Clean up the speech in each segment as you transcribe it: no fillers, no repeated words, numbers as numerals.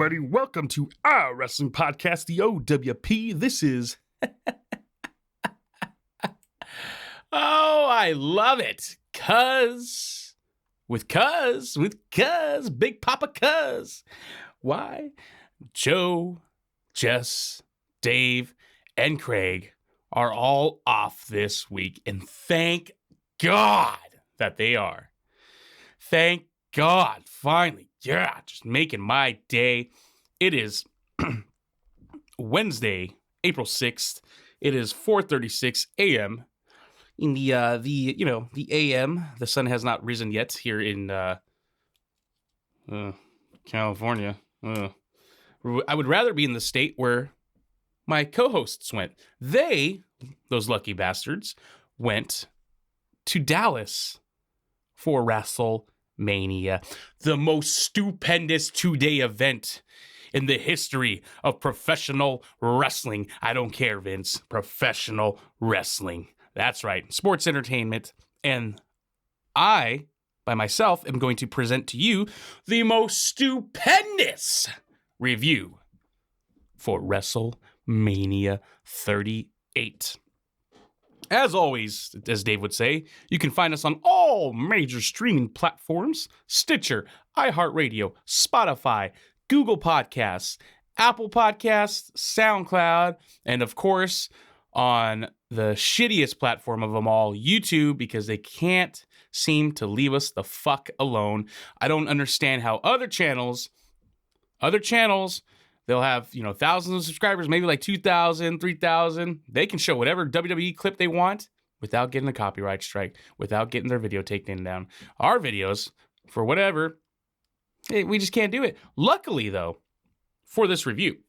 everybody. Welcome to our wrestling podcast, the O.W.P. This is... Oh, I love it. With Big Papa Cuz. Why? Joe, Jess, Dave, and Craig are all off this week, and thank God that they are. Thank God, finally. Yeah, just making my day. It is Wednesday, April 6th. It is 4:36 a.m. in the AM. The sun has not risen yet here in California. I would rather be in the state where my co-hosts went. Those lucky bastards, went to Dallas for WrestleMania, the most stupendous two-day event in the history of professional wrestling. I don't care, Vince. Professional wrestling. That's right. Sports entertainment. And I, by myself, am going to present to you the most stupendous review for WrestleMania 38. As always, as Dave would say, you can find us on all major streaming platforms: Stitcher, iHeartRadio, Spotify, Google Podcasts, Apple Podcasts, SoundCloud, and of course, on the shittiest platform of them all, YouTube, because they can't seem to leave us the fuck alone. I don't understand how other channels, they'll have, thousands of subscribers, maybe like 2,000, 3,000. They can show whatever WWE clip they want without getting a copyright strike, without getting their video taken down. Our videos, for whatever, we just can't do it. Luckily, though, for this review,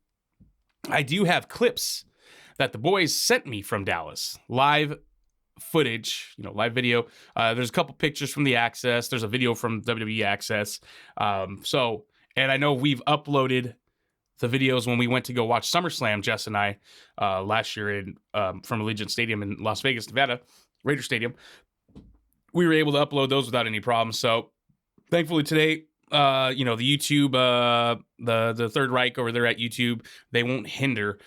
I do have clips that the boys sent me from Dallas. Live footage, live video. There's a couple pictures from the Access. There's a video from WWE Access. And I know we've uploaded the videos when we went to go watch SummerSlam, Jess and I, last year from Allegiant Stadium in Las Vegas, Nevada, Raider Stadium. We were able to upload those without any problems. So thankfully today, the YouTube, the Third Reich over there at YouTube, they won't hinder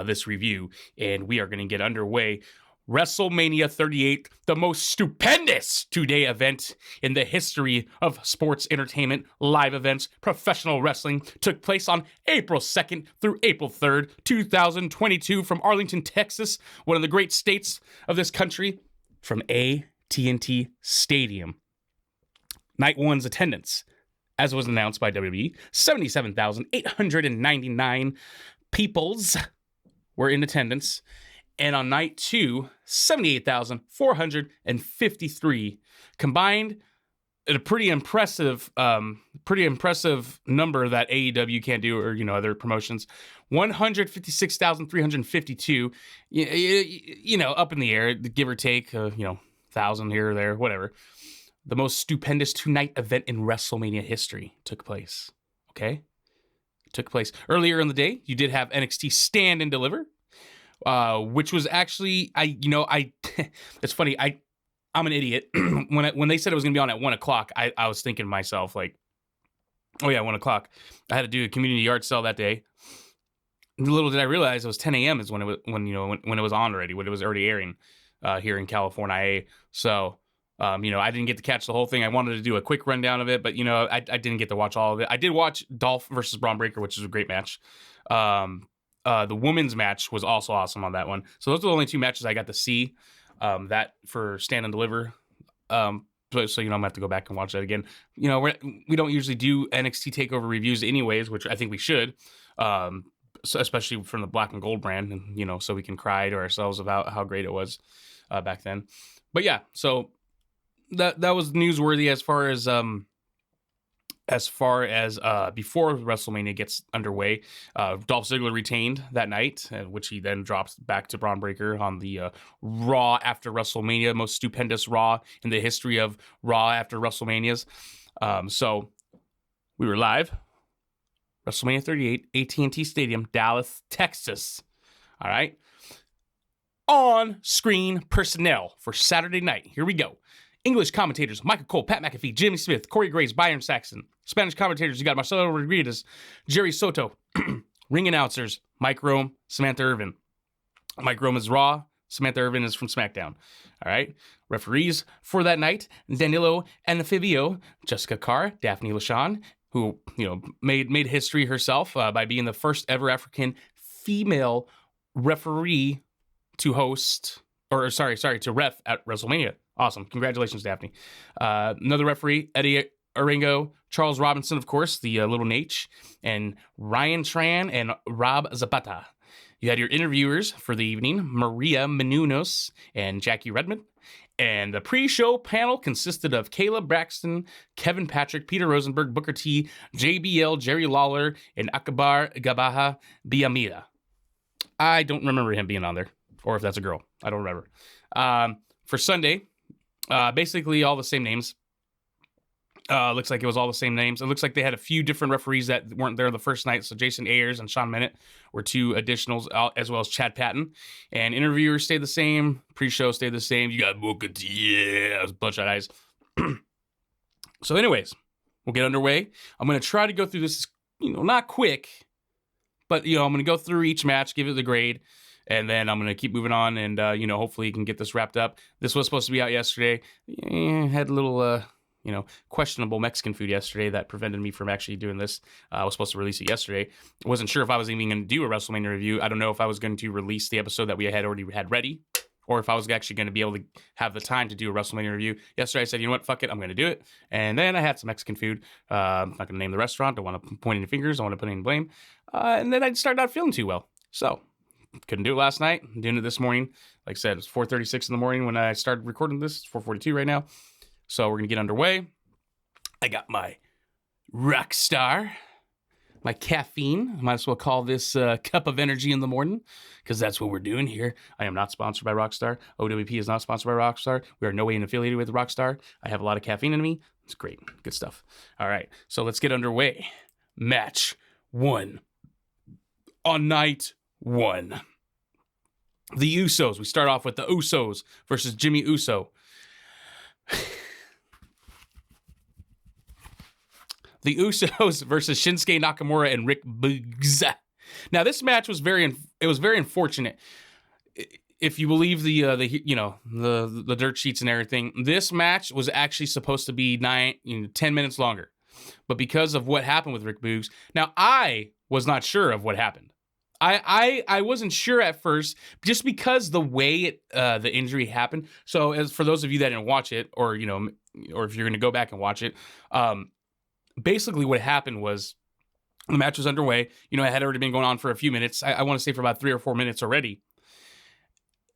this review, and we are going to get underway. WrestleMania 38, the most stupendous two-day event in the history of sports entertainment, live events, professional wrestling, took place on April 2nd through April 3rd, 2022, from Arlington, Texas, one of the great states of this country, from AT&T Stadium. Night one's attendance, as was announced by WWE, 77,899 peoples were in attendance. And on night two, 78,453 combined, at a pretty impressive number that AEW can't do, or other promotions. 156,352, up in the air, give or take, 1,000 here or there, whatever. The most stupendous two-night event in WrestleMania history took place. Okay, took place earlier in the day. You did have NXT Stand and Deliver. Which was actually, it's funny, I'm an idiot. When they said it was going to be on at 1 o'clock, I was thinking to myself, like, oh yeah, 1 o'clock. I had to do a community yard sale that day. Little did I realize it was 10 a.m. is when it was, when it was on already, when it was already airing, here in California. So, I didn't get to catch the whole thing. I wanted to do a quick rundown of it, but, I didn't get to watch all of it. I did watch Dolph versus Braun Breaker, which is a great match. The women's match was also awesome on that one. So those are the only two matches I got to see, that for Stand and Deliver. So, I'm going to have to go back and watch that again. We don't usually do NXT TakeOver reviews anyways, which I think we should, so especially from the Black and Gold brand, and, so we can cry to ourselves about how great it was back then. But yeah, so that was newsworthy as far as before WrestleMania gets underway. Dolph Ziggler retained that night, which he then drops back to Braun Breaker on the Raw after WrestleMania, most stupendous Raw in the history of Raw after WrestleManias. So we were live, WrestleMania 38, AT&T Stadium, Dallas, Texas. All right. On-screen personnel for Saturday night. Here we go. English commentators, Michael Cole, Pat McAfee, Jimmy Smith, Corey Graves, Byron Saxon. Spanish commentators, you got Marcelo Rodriguez, Jerry Soto. Ring announcers, Mike Rome, Samantha Irvin. Mike Rome is Raw, Samantha Irvin is from SmackDown. All right. Referees for that night, Danilo Anfibio, Jessica Carr, Daphne LaShawn, who, made history herself by being the first ever African female referee to to ref at WrestleMania. Awesome. Congratulations, Daphne. Another referee, Eddie Orengo, Charles Robinson, of course, the little Nate, and Ryan Tran and Rob Zapata. You had your interviewers for the evening, Maria Menounos and Jackie Redmond. And the pre-show panel consisted of Caleb Braxton, Kevin Patrick, Peter Rosenberg, Booker T, JBL, Jerry Lawler, and Akbar Gabaha Biamida. I don't remember him being on there, or if that's a girl. I don't remember. For Sunday, basically all the same names. Looks like it was all the same names. It looks like they had a few different referees that weren't there the first night. So Jason Ayers and Sean Bennett were two additionals, as well as Chad Patton. And interviewers stayed the same. Pre-show stayed the same. You got Booker T, yeah, bloodshot eyes. So anyways, we'll get underway. I'm going to try to go through this, not quick, but, I'm going to go through each match, give it the grade, and then I'm going to keep moving on and, hopefully you can get this wrapped up. This was supposed to be out yesterday. Had a little... questionable Mexican food yesterday that prevented me from actually doing this. I was supposed to release it yesterday. I wasn't sure if I was even going to do a WrestleMania review. I don't know if I was going to release the episode that we had already had ready, or if I was actually going to be able to have the time to do a WrestleMania review. Yesterday I said, you know what, fuck it, I'm going to do it. And then I had some Mexican food. I'm not going to name the restaurant. Don't want to point any fingers. I want to put any blame. And then I started not feeling too well. So couldn't do it last night. I'm doing it this morning. Like I said, it's 4:36 in the morning when I started recording this. It's 4:42 right now. So we're going to get underway. I got my Rockstar, my caffeine. I might as well call this cup of energy in the morning, because that's what we're doing here. I am not sponsored by Rockstar. O.W.P is not sponsored by Rockstar. We are no way affiliated with Rockstar. I have a lot of caffeine in me. It's great. Good stuff. All right. So let's get underway. Match 1. On night 1. The Usos. We start off with the Usos versus Jimmy Uso. The Usos versus Shinsuke Nakamura and Rick Boogs. Now, this match was very unfortunate. If you believe the dirt sheets and everything, this match was actually supposed to be 10 minutes longer. But because of what happened with Rick Boogs, now I was not sure of what happened. I wasn't sure at first, just because the way the injury happened. So, as for those of you that didn't watch it, or if you're going to go back and watch it, basically what happened was the match was underway. It had already been going on for a few minutes. I want to say for about 3 or 4 minutes already.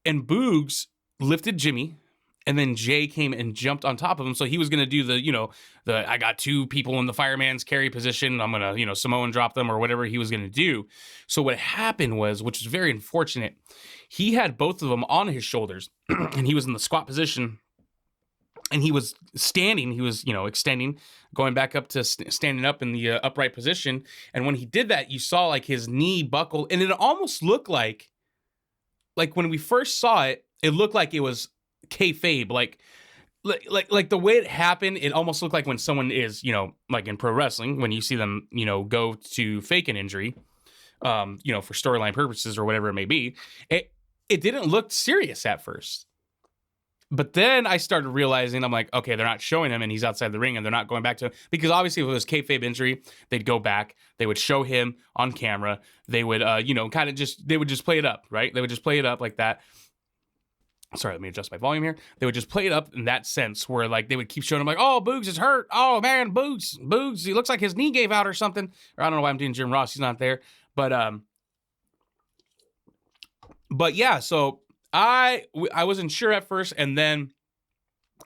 And Boogs lifted Jimmy, and then Jay came and jumped on top of him. So he was going to do the I got 2 people in the fireman's carry position. I'm going to, Samoan drop them or whatever he was going to do. So what happened was, which was very unfortunate, he had both of them on his shoulders and he was in the squat position. And he was standing, he was, extending, going back up to standing up in the upright position. And when he did that, you saw like his knee buckle. And it almost looked like when we first saw it, it looked like it was kayfabe. Like the way it happened, it almost looked like when someone is, like in pro wrestling, when you see them, go to fake an injury, for storyline purposes or whatever it may be. It didn't look serious at first. But then I started realizing, I'm like, okay, they're not showing him and he's outside the ring and they're not going back to him. Because obviously if it was kayfabe injury, they'd go back, they would show him on camera, they would, they would just play it up, right? They would just play it up like that. Sorry, let me adjust my volume here. They would just play it up in that sense where like they would keep showing him like, oh, Boogs is hurt. Oh man, Boogs, he looks like his knee gave out or something. Or I don't know why I'm doing Jim Ross, he's not there. But yeah, so I wasn't sure at first, and then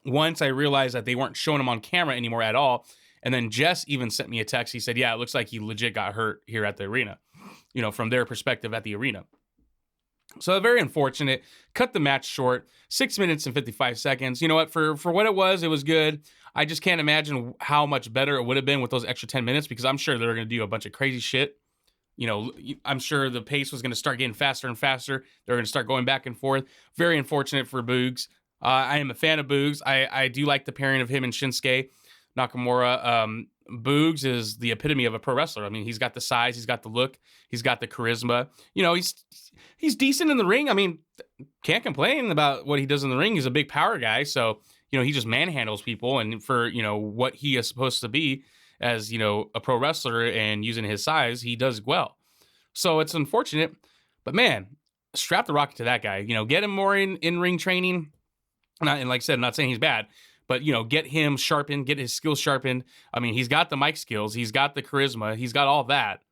once I realized that they weren't showing him on camera anymore at all, and then Jess even sent me a text. He said, yeah, it looks like he legit got hurt here at the arena, from their perspective at the arena. So very unfortunate. Cut the match short, 6 minutes and 55 seconds. You know what? For what it was good. I just can't imagine how much better it would have been with those extra 10 minutes, because I'm sure they're going to do a bunch of crazy shit. I'm sure the pace was going to start getting faster and faster. They're going to start going back and forth. Very unfortunate for Boogs. I am a fan of Boogs. I do like the pairing of him and Shinsuke Nakamura. Boogs is the epitome of a pro wrestler. I mean, he's got the size, he's got the look, he's got the charisma. You know, he's decent in the ring. I mean, can't complain about what he does in the ring. He's a big power guy, so you know he just manhandles people. And for what he is supposed to be as a pro wrestler and using his size, he does well. So it's unfortunate, but man, strap the rocket to that guy. Get him more in ring training. And like I said, I'm not saying he's bad, but get him sharpened, get his skills sharpened. I mean, he's got the mic skills, he's got the charisma, he's got all that.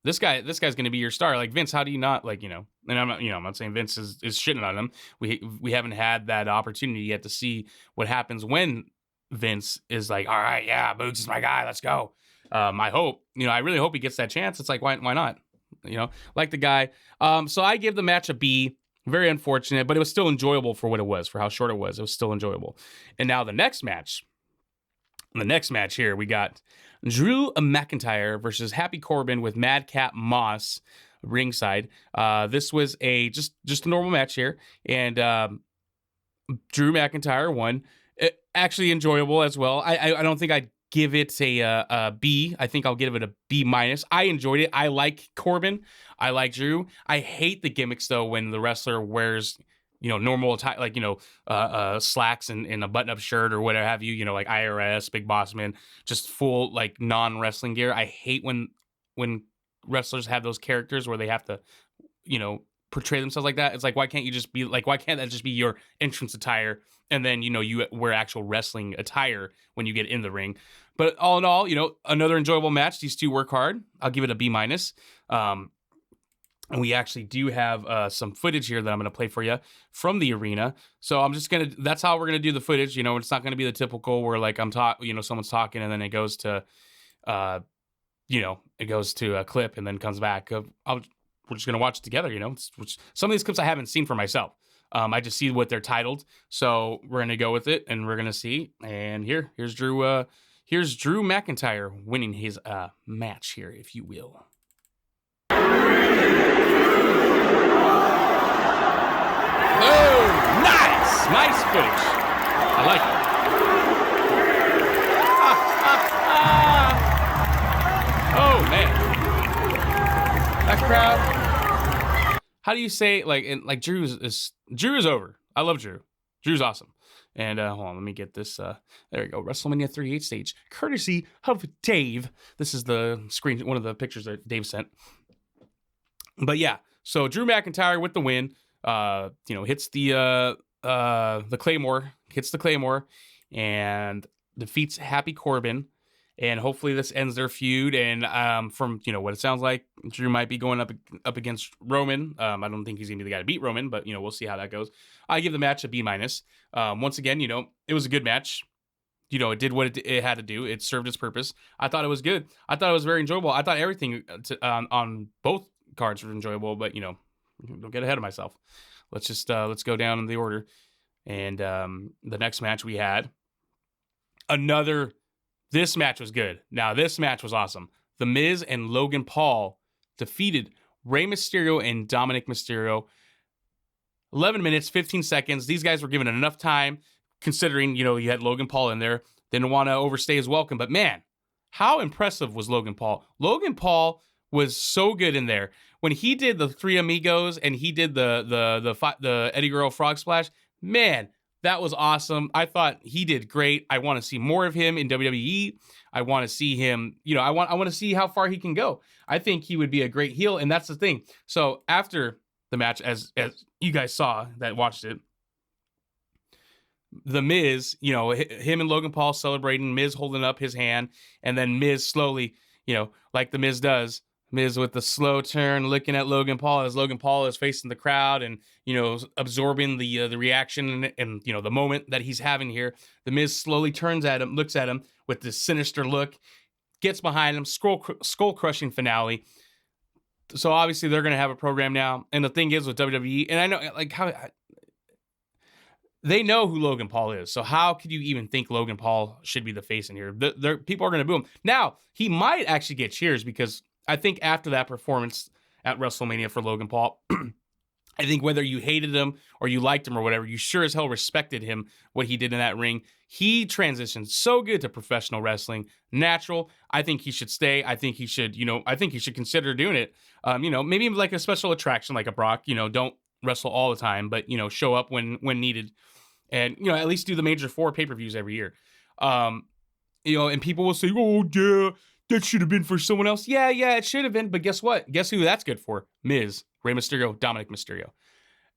This guy's going to be your star. Like Vince, how do you not and I'm not saying Vince is shitting on him. We haven't had that opportunity yet to see what happens when Vince is like, all right, yeah, Boogs is my guy, let's go. I hope, I really hope he gets that chance. It's like, why not? Like the guy. So I give the match a B. Very unfortunate, but it was still enjoyable for what it was, for how short it was. It was still enjoyable. And now the next match here, we got Drew McIntyre versus Happy Corbin with Madcap Moss ringside. This was just a normal match here, and Drew McIntyre won. Actually enjoyable as well. I don't think I'd give it a B. I think I'll give it a B minus. I enjoyed it. I like Corbin. I like Drew. I hate the gimmicks though when the wrestler wears normal attire, like slacks and a button-up shirt or whatever have you. Like IRS, Big Boss Man, just full like non-wrestling gear. I hate when wrestlers have those characters where they have to portray themselves like that. It's like, why can't that just be your entrance attire? And then, you wear actual wrestling attire when you get in the ring. But all in all, another enjoyable match. These two work hard. I'll give it a B minus. And we actually do have some footage here that I'm going to play for you from the arena. So that's how we're going to do the footage. It's not going to be the typical where like someone's talking and then it goes to, a clip and then comes back. We're just going to watch it together, which some of these clips I haven't seen for myself. I just see what they're titled. So we're going to go with it and we're going to see. And here's Drew McIntyre winning his match here, if you will. Oh, nice footage. I like it. Oh man, that crowd. How do you say like Drew is over? I love Drew. Drew's awesome. And hold on, let me get this. There we go. WrestleMania 38 stage, courtesy of Dave. This is the screen, one of the pictures that Dave sent. But yeah, so Drew McIntyre with the win. Hits the Claymore, and defeats Happy Corbin. And hopefully this ends their feud. And from what it sounds like, Drew might be going up against Roman. I don't think he's gonna be the guy to beat Roman, but we'll see how that goes. I give the match a B minus. Once again, it was a good match. It did what it had to do. It served its purpose. I thought it was good. I thought it was very enjoyable. I thought everything on both cards were enjoyable, but don't get ahead of myself. Let's go down in the order. And the next match we had this match was good. Now this match was awesome. The Miz and Logan Paul defeated Rey Mysterio and Dominic Mysterio. 11 minutes, 15 seconds. These guys were given enough time considering, you had Logan Paul in there. Didn't want to overstay his welcome, but man, how impressive was Logan Paul? Logan Paul was so good in there. When he did the Three Amigos and he did the Eddie Guerrero Frog Splash, man, that was awesome. I thought he did great. I want to see more of him in WWE. I want to see him, I want to see how far he can go. I think he would be a great heel, and that's the thing. So after the match, as you guys saw that watched it, the Miz, him and Logan Paul celebrating, Miz holding up his hand, and then Miz slowly, like the Miz does, Miz with the slow turn, looking at Logan Paul as Logan Paul is facing the crowd and, absorbing the reaction and the moment that he's having here. The Miz slowly turns at him, looks at him with this sinister look, gets behind him, skull-crushing finale. So obviously they're going to have a program now. And the thing is with WWE, and I know they know who Logan Paul is. So how could you even think Logan Paul should be the face in here? People are going to boo him. Now, he might actually get cheers because I think after that performance at WrestleMania for Logan Paul, I think whether you hated him or you liked him or whatever, you sure as hell respected him, what he did in that ring. He transitioned so good to professional wrestling, natural. I think he should stay. I think he should, I think he should consider doing it. Maybe like a special attraction like a Brock, don't wrestle all the time, but, show up when needed. And, at least do the major 4 pay-per-views every year. And people will say, oh, yeah, that should have been for someone else. Yeah, it should have been. But guess what? Guess who that's good for? Miz, Rey Mysterio, Dominic Mysterio.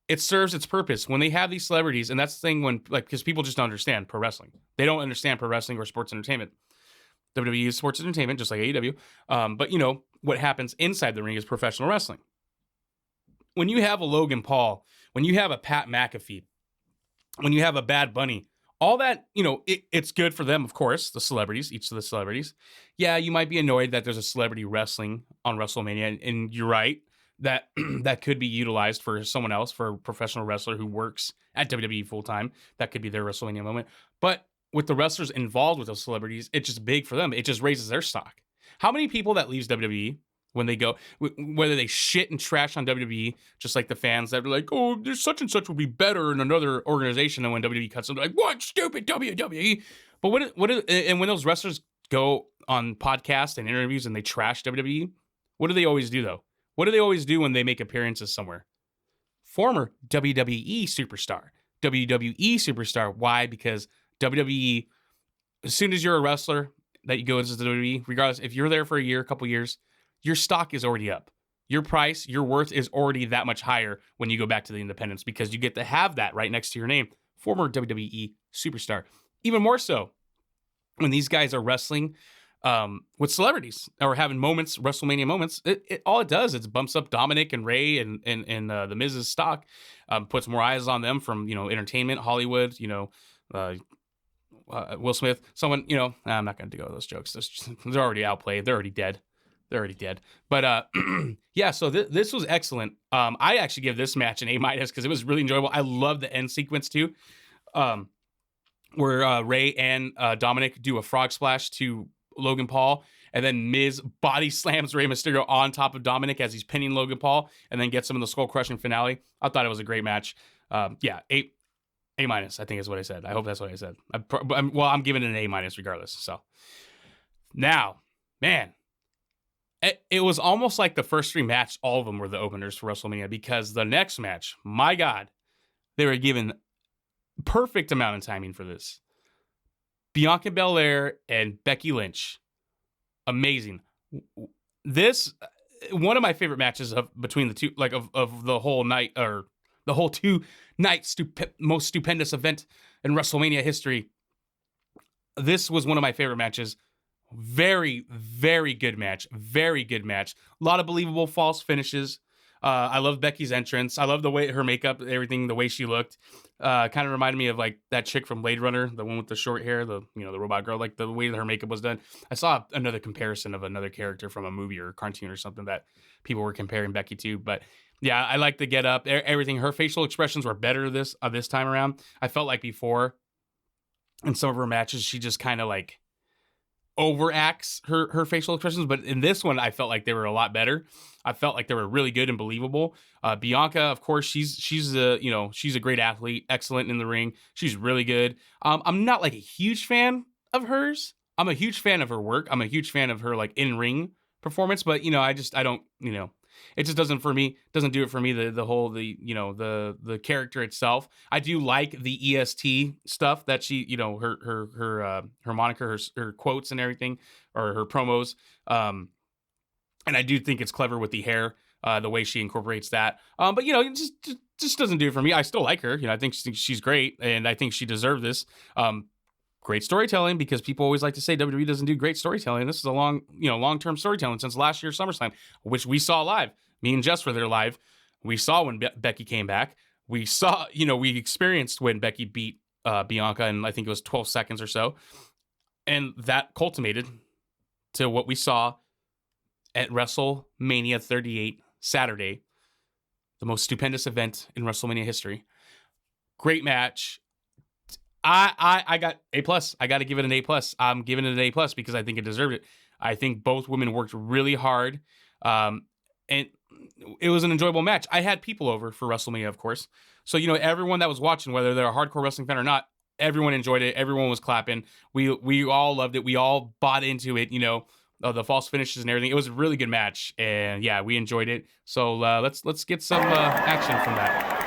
It serves its purpose when they have these celebrities. And that's the thing because people just don't understand pro wrestling. They don't understand pro wrestling or sports entertainment. WWE is sports entertainment, just like AEW. But, what happens inside the ring is professional wrestling. When you have a Logan Paul, when you have a Pat McAfee, when you have a Bad Bunny, all that, it's good for them, of course, the celebrities, each of the celebrities. Yeah, you might be annoyed that there's a celebrity wrestling on WrestleMania, and you're right, that that could be utilized for someone else, for a professional wrestler who works at WWE full-time. That could be their WrestleMania moment. But with the wrestlers involved with those celebrities, it's just big for them. It just raises their stock. How many people that leaves WWE when they go, whether they shit and trash on WWE, just like the fans that are like, oh, there's such and such would be better in another organization, and when WWE cuts them, they're like, what, stupid WWE? But when those wrestlers go on podcasts and interviews and they trash WWE, what do they always do, though? What do they always do when they make appearances somewhere? Former WWE superstar. WWE superstar. Why? Because WWE, as soon as you're a wrestler that you go into the WWE, regardless, if you're there for a year, a couple years, your stock is already up. Your price, your worth is already that much higher when you go back to the independents because you get to have that right next to your name. Former WWE superstar. Even more so when these guys are wrestling with celebrities or having moments, WrestleMania moments, all it does is bumps up Dominic and Ray and the Miz's stock, puts more eyes on them from, entertainment, Hollywood, Will Smith, someone, I'm not going to go to those jokes. They're already outplayed. They're already dead. But yeah, so this was excellent. I actually give this match an A- because it was really enjoyable. I love the end sequence too, where Ray and Dominic do a frog splash to Logan Paul, and then Miz body slams Rey Mysterio on top of Dominic as he's pinning Logan Paul, and then gets him in the skull crushing finale. I thought it was a great match. Yeah, A-, I think is what I said. I hope that's what I said. I'm giving it an A- regardless. So now, man. It was almost like the first 3 matches, all of them were the openers for WrestleMania, because the next match, my God, they were given perfect amount of timing for this. Bianca Belair and Becky Lynch. Amazing. This, one of my favorite matches between the two, like of the whole night, or the whole 2-night most stupendous event in WrestleMania history. This was one of my favorite matches. Very, very good match. Very good match. A lot of believable false finishes. I love Becky's entrance. I love the way her makeup, everything, the way she looked. Kind of reminded me of like that chick from Blade Runner, the one with the short hair, the robot girl, like the way that her makeup was done. I saw another comparison of another character from a movie or a cartoon or something that people were comparing Becky to. But yeah, I like the get up, everything. Her facial expressions were better this time around. I felt like before in some of her matches, she just kind of like overacts her facial expressions, but in this one I felt like they were a lot better. I felt like they were really good and believable. Bianca, of course, she's a great athlete, excellent in the ring. She's really good. I'm not like a huge fan of hers. I'm a huge fan of her work. I'm a huge fan of her like in-ring performance, but I don't, it just doesn't do it for me. The character itself. I do like the EST stuff that she, her moniker, her quotes and everything, or her promos. And I do think it's clever with the hair, the way she incorporates that. But it just doesn't do it for me. I still like her. I think she's great, and I think she deserved this. Great storytelling, because people always like to say WWE doesn't do great storytelling. This is a long-term storytelling since last year's SummerSlam, which we saw live. Me and Jess were there live. We saw when Becky came back. We saw, we experienced when Becky beat Bianca in, I think it was 12 seconds or so. And that culminated to what we saw at WrestleMania 38 Saturday, the most stupendous event in WrestleMania history. Great match. I got A+. I got to give it an A+. I'm giving it an A+ because I think it deserved it. I think both women worked really hard. And it was an enjoyable match. I had people over for WrestleMania, of course. So, you know, everyone that was watching, whether they're a hardcore wrestling fan or not, everyone enjoyed it. Everyone was clapping. We all loved it. We all bought into it, you know, the false finishes and everything. It was a really good match. And yeah, we enjoyed it. So let's get some action from that.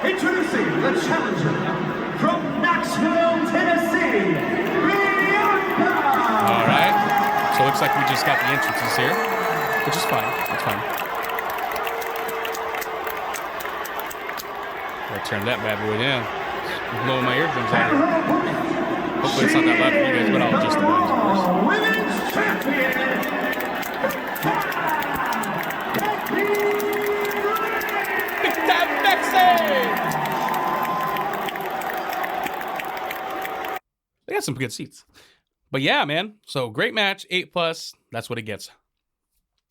Introducing the challenger from Knoxville, Tennessee, Bianca! All right. So it looks like we just got the entrances here, which is fine. That's fine. Gotta turn that bad boy down. It's blowing my eardrums out here. Hopefully it's not that loud for you guys, but I'll adjust the volume, of course. Women's champion, Big time Maxie! They got some good seats. But yeah, man. So great match, 8+. That's what it gets.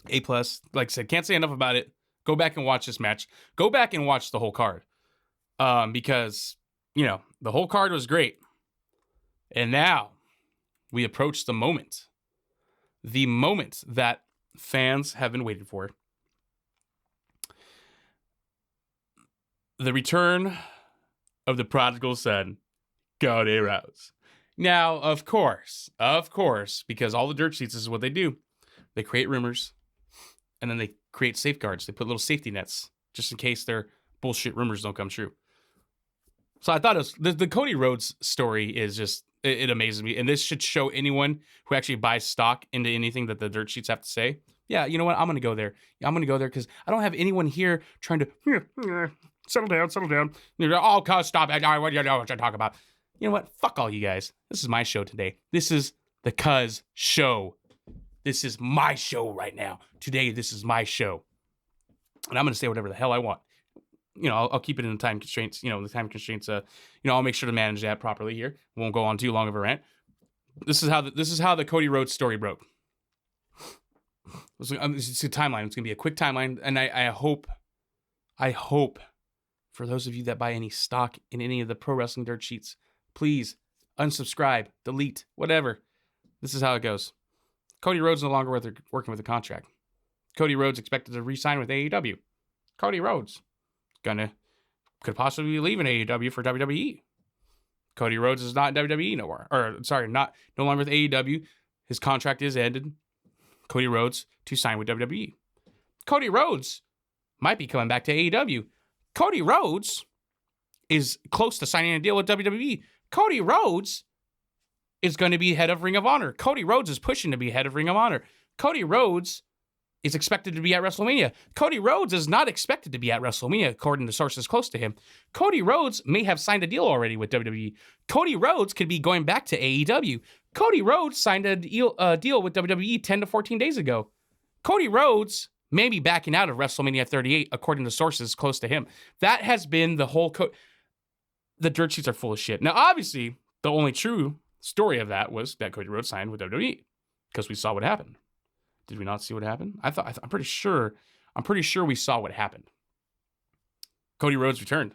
8+. Like I said, can't say enough about it. Go back and watch this match. Go back and watch the whole card. Because, you know, the whole card was great. And now we approach the moment. The moment that fans have been waiting for. The return of the prodigal son, Cody Rhodes. Now, of course, because all the dirt sheets, this is what they do. They create rumors, and then they create safeguards. They put little safety nets, just in case their bullshit rumors don't come true. So I thought it was, the Cody Rhodes story is just, it amazes me. And this should show anyone who actually buys stock into anything that the dirt sheets have to say. Yeah, you know what? I'm going to go there. I'm going to go there because I don't have anyone here trying to, settle down. Oh, cuz, stop. What do you know what you're talking about? You know what? Fuck all you guys. This is my show today. This is the Cuz show. This is my show right now. Today, this is my show. And I'm going to say whatever the hell I want. You know, I'll keep it in the time constraints. You know, the time constraints, I'll make sure to manage that properly here. Won't go on too long of a rant. This is how the Cody Rhodes story broke. It's a timeline. It's going to be a quick timeline. And I hope, for those of you that buy any stock in any of the pro wrestling dirt sheets, please unsubscribe, delete, whatever. This is how it goes. Cody Rhodes no longer working with a contract. Cody Rhodes expected to re-sign with AEW. Cody Rhodes could possibly be leaving AEW for WWE. Cody Rhodes is not in WWE no more. No longer with AEW. His contract is ended. Cody Rhodes to sign with WWE. Cody Rhodes might be coming back to AEW. Cody Rhodes is close to signing a deal with WWE. Cody Rhodes is going to be head of Ring of Honor. Cody Rhodes is pushing to be head of Ring of Honor. Cody Rhodes is expected to be at WrestleMania. Cody Rhodes is not expected to be at WrestleMania, according to sources close to him. Cody Rhodes may have signed a deal already with WWE. Cody Rhodes could be going back to AEW. Cody Rhodes signed a deal with WWE 10 to 14 days ago. Cody Rhodes may be backing out of WrestleMania 38, according to sources close to him. That has been the whole... The dirt sheets are full of shit. Now, obviously, the only true story of that was that Cody Rhodes signed with WWE, because we saw what happened. Did we not see what happened? I'm pretty sure we saw what happened. Cody Rhodes returned.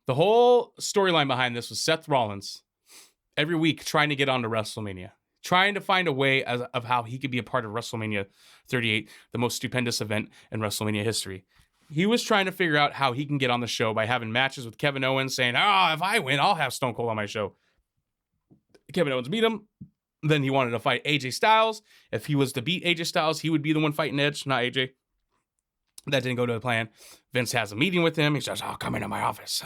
The whole storyline behind this was Seth Rollins every week trying to get onto WrestleMania, trying to find a way of how he could be a part of WrestleMania 38, the most stupendous event in WrestleMania history. He was trying to figure out how he can get on the show by having matches with Kevin Owens, saying, if I win, I'll have Stone Cold on my show. Kevin Owens beat him. Then he wanted to fight AJ Styles. If he was to beat AJ Styles, he would be the one fighting Edge, not AJ. That didn't go to the plan. Vince has a meeting with him. He says, come into my office.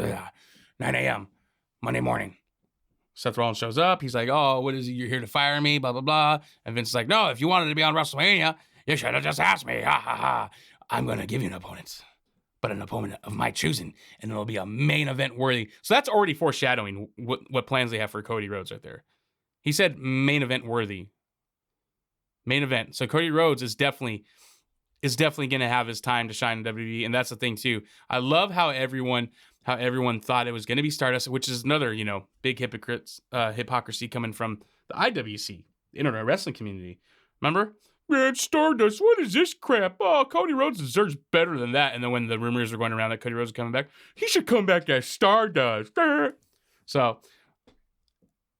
9 a.m. Monday morning. Seth Rollins shows up. He's like, what is it? You're here to fire me, blah, blah, blah. And Vince is like, no, if you wanted to be on WrestleMania, you should have just asked me. Ha, ha, ha. I'm going to give you an opponent, but an opponent of my choosing, and it'll be a main event worthy. So that's already foreshadowing what plans they have for Cody Rhodes right there. He said main event worthy. Main event. So Cody Rhodes is definitely going to have his time to shine in WWE, and that's the thing too. I love how everyone thought it was going to be Stardust, which is another, big hypocrisy coming from the IWC, the Internet Wrestling Community. Remember? Man, Stardust, what is this crap? Oh, Cody Rhodes deserves better than that. And then when the rumors were going around that Cody Rhodes is coming back, he should come back as Stardust. So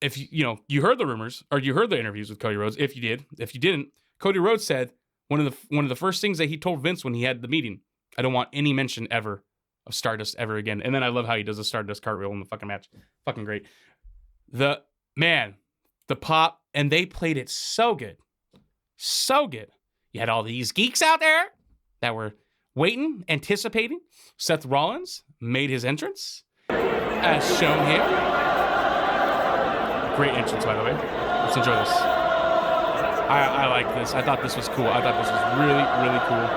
if you heard the rumors, or you heard the interviews with Cody Rhodes, if you did, if you didn't, Cody Rhodes said, one of the first things that he told Vince when he had the meeting, I don't want any mention ever of Stardust ever again. And then I love how he does a Stardust cartwheel in the fucking match. Fucking great. The pop, and they played it so good. So good. You had all these geeks out there that were waiting, anticipating. Seth Rollins made his entrance, as shown here. Great entrance, by the way. Let's enjoy this. I like this. I thought this was cool. I thought this was really, really cool.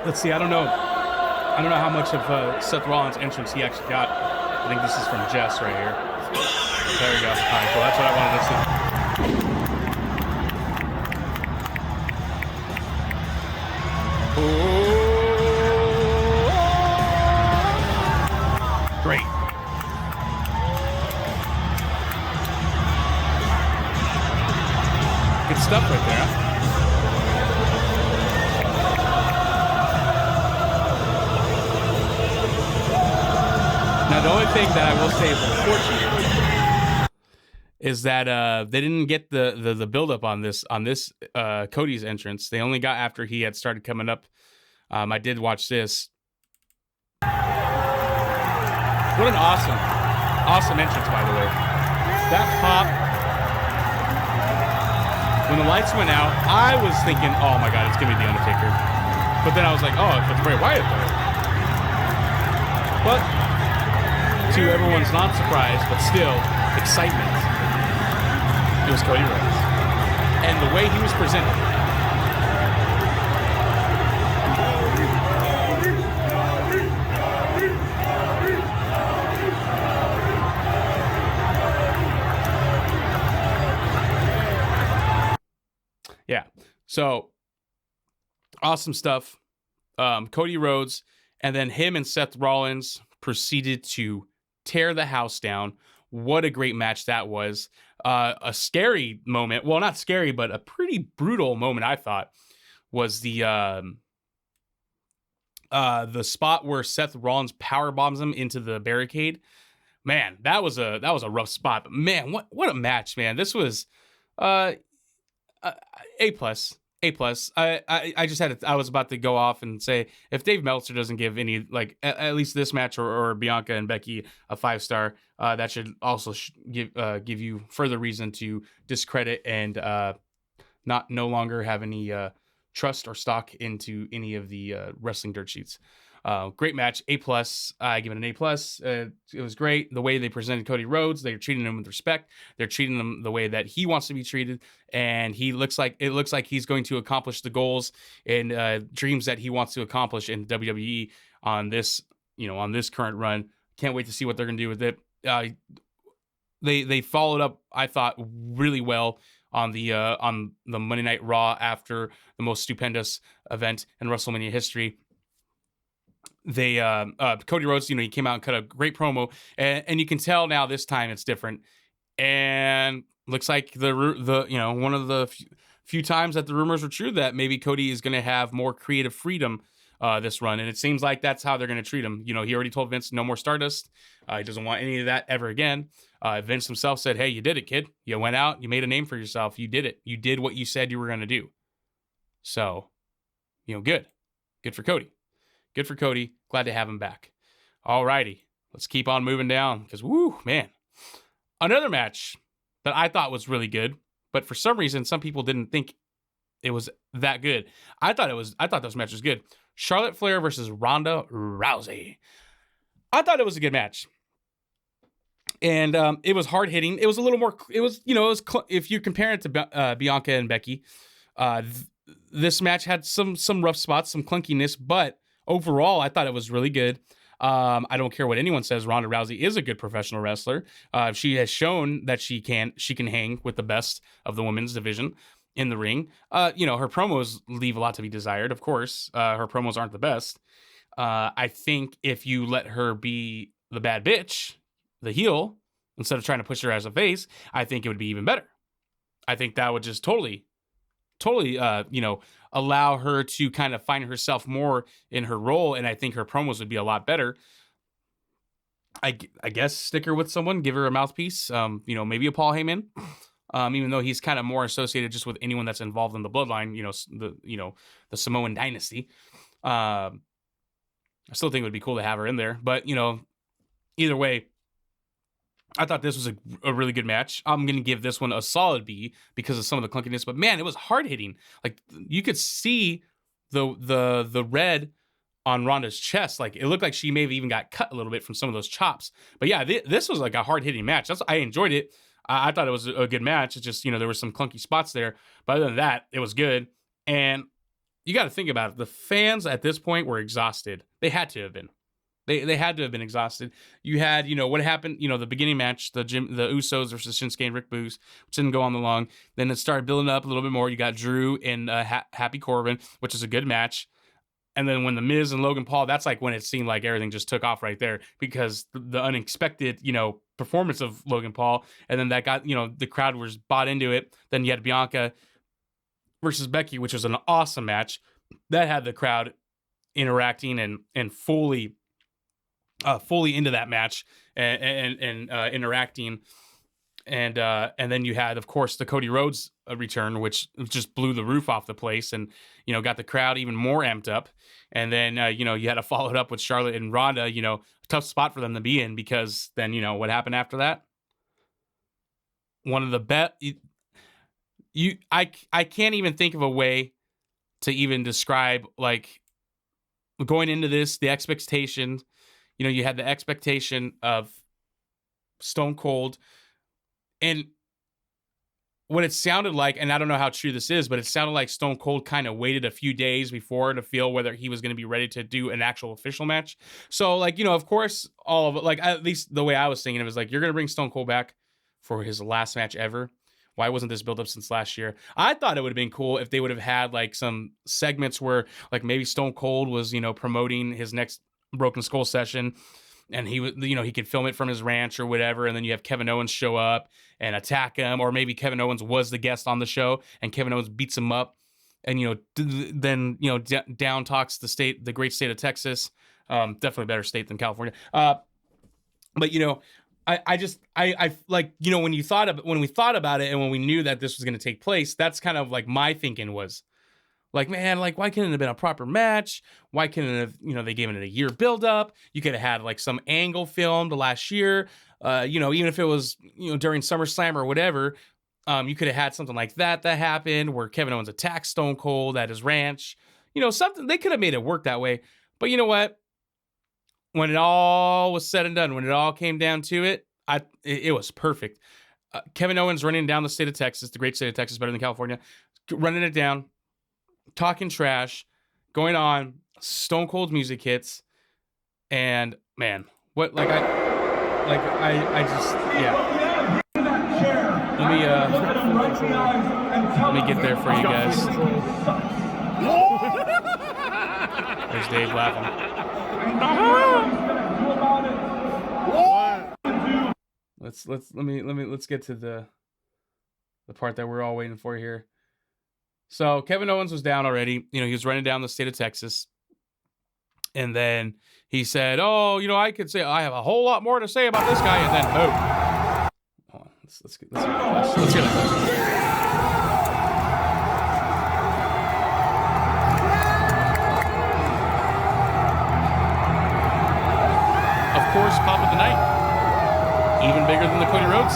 Let's see. I don't know how much of Seth Rollins' entrance he actually got. I think this is from Jess right here. There we go. All right, cool. That's what I wanted to see. Great. Good stuff right there. Now, the only thing that I will say is unfortunate is that they didn't get the build-up on this Cody's entrance. They only got after he had started coming up. I did watch this. What an awesome entrance, by the way. That pop. When the lights went out, I was thinking, oh my God, it's going to be The Undertaker. But then I was like, oh, it's Bray Wyatt, though. But to everyone's not surprise, but still excitement, it was Cody Rhodes. And the way he was presented. Yeah. So awesome stuff. Cody Rhodes, and then him and Seth Rollins proceeded to tear the house down. What a great match that was. A scary moment. Well, not scary, but a pretty brutal moment, I thought, was the spot where Seth Rollins power bombs him into the barricade. Man, that was a rough spot. But man, what a match, man. This was A+. I was about to go off and say, if Dave Meltzer doesn't give any, like, at least this match or Bianca and Becky a 5-star, that should also give you further reason to discredit and no longer have any trust or stock into any of the wrestling dirt sheets. Great match. A+. I give it an A+. It was great. The way they presented Cody Rhodes, they're treating him with respect. They're treating him the way that he wants to be treated. And it looks like he's going to accomplish the goals and dreams that he wants to accomplish in WWE on this current run. Can't wait to see what they're going to do with it. They followed up, I thought, really well on the Monday Night Raw after the most stupendous event in WrestleMania history. They Cody Rhodes, he came out and cut a great promo, and you can tell now this time it's different, and looks like the one of the few times that the rumors were true that maybe Cody is going to have more creative freedom this run, and it seems like that's how they're going to treat him. He already told Vince no more Stardust. He doesn't want any of that ever again. Vince himself said, "Hey, you did it, kid. You went out, you made a name for yourself. You did it. You did what you said you were going to do." So, good for Cody. Good for Cody. Glad to have him back. All righty. Let's keep on moving down because, woo, man. Another match that I thought was really good, but for some reason, some people didn't think it was that good. I thought this match was good. Charlotte Flair versus Ronda Rousey. I thought it was a good match. And it was hard hitting. It was a little more, if you compare it to Bianca and Becky, this match had some rough spots, some clunkiness, but overall, I thought it was really good. I don't care what anyone says. Ronda Rousey is a good professional wrestler. She has shown that she can hang with the best of the women's division in the ring. Her promos leave a lot to be desired. Of course, her promos aren't the best. I think if you let her be the bad bitch, the heel, instead of trying to push her as a face, I think it would be even better. I think that would just totally, allow her to kind of find herself more in her role. And I think her promos would be a lot better. I guess stick her with someone, give her a mouthpiece. Maybe a Paul Heyman. Even though he's kind of more associated just with anyone that's involved in the bloodline, the Samoan dynasty. I still think it would be cool to have her in there, but either way, I thought this was a really good match. I'm gonna give this one a solid B because of some of the clunkiness, but man, it was hard hitting. Like you could see the red on Ronda's chest. Like it looked like she may have even got cut a little bit from some of those chops. But yeah, this was like a hard hitting match. I enjoyed it. I thought it was a good match. It's just, there were some clunky spots there. But other than that, it was good. And you got to think about it. The fans at this point were exhausted. They had to have been. They had to have been exhausted. You had, what happened, the beginning match, the Usos versus Shinsuke and Rick Boogs, which didn't go on the long. Then it started building up a little bit more. You got Drew and Happy Corbin, which is a good match. And then when The Miz and Logan Paul, that's like when it seemed like everything just took off right there because the unexpected, performance of Logan Paul. And then that got, the crowd was bought into it. Then you had Bianca versus Becky, which was an awesome match. That had the crowd interacting and fully into that match and interacting. And then you had, of course, the Cody Rhodes return, which just blew the roof off the place and, got the crowd even more amped up. And then, you had to follow it up with Charlotte and Ronda, tough spot for them to be in because then, what happened after that? One of the best. I can't even think of a way to even describe, like, going into this, the expectation, you had the expectation of Stone Cold. And what it sounded like, and I don't know how true this is, but it sounded like Stone Cold kind of waited a few days before to feel whether he was going to be ready to do an actual official match. So, like, of course, all of it, like, at least the way I was thinking, it was like, you're going to bring Stone Cold back for his last match ever. Why wasn't this built up since last year? I thought it would have been cool if they would have had, like, some segments where, like, maybe Stone Cold was, promoting his next Broken Skull session. And he would, he could film it from his ranch or whatever. And then you have Kevin Owens show up and attack him. Or maybe Kevin Owens was the guest on the show and Kevin Owens beats him up. And, then, down talks the great state of Texas. Definitely a better state than California. But, I like, when we thought about it and when we knew that this was going to take place, that's kind of like my thinking was. Like, man, like, why couldn't it have been a proper match? Why couldn't it have, they gave it a year build-up? You could have had, like, some angle filmed last year. Even if it was, during SummerSlam or whatever, you could have had something like that happened where Kevin Owens attacked Stone Cold at his ranch. Something, they could have made it work that way. But you know what? When it all was said and done, when it all came down to it, it was perfect. Kevin Owens running down the state of Texas, the great state of Texas, better than California, running it down, talking trash, going on, Stone Cold music hits, and man, what, like I just, yeah. Let me get there for you guys. There's Dave laughing. Let's get to the part that we're all waiting for here. So Kevin Owens was down already. He was running down the state of Texas. And then he said, oh, I could say I have a whole lot more to say about this guy. And then, boom. Hold on. Let's hear that. Of course, Pop of the Night. Even bigger than the Cody Rhodes.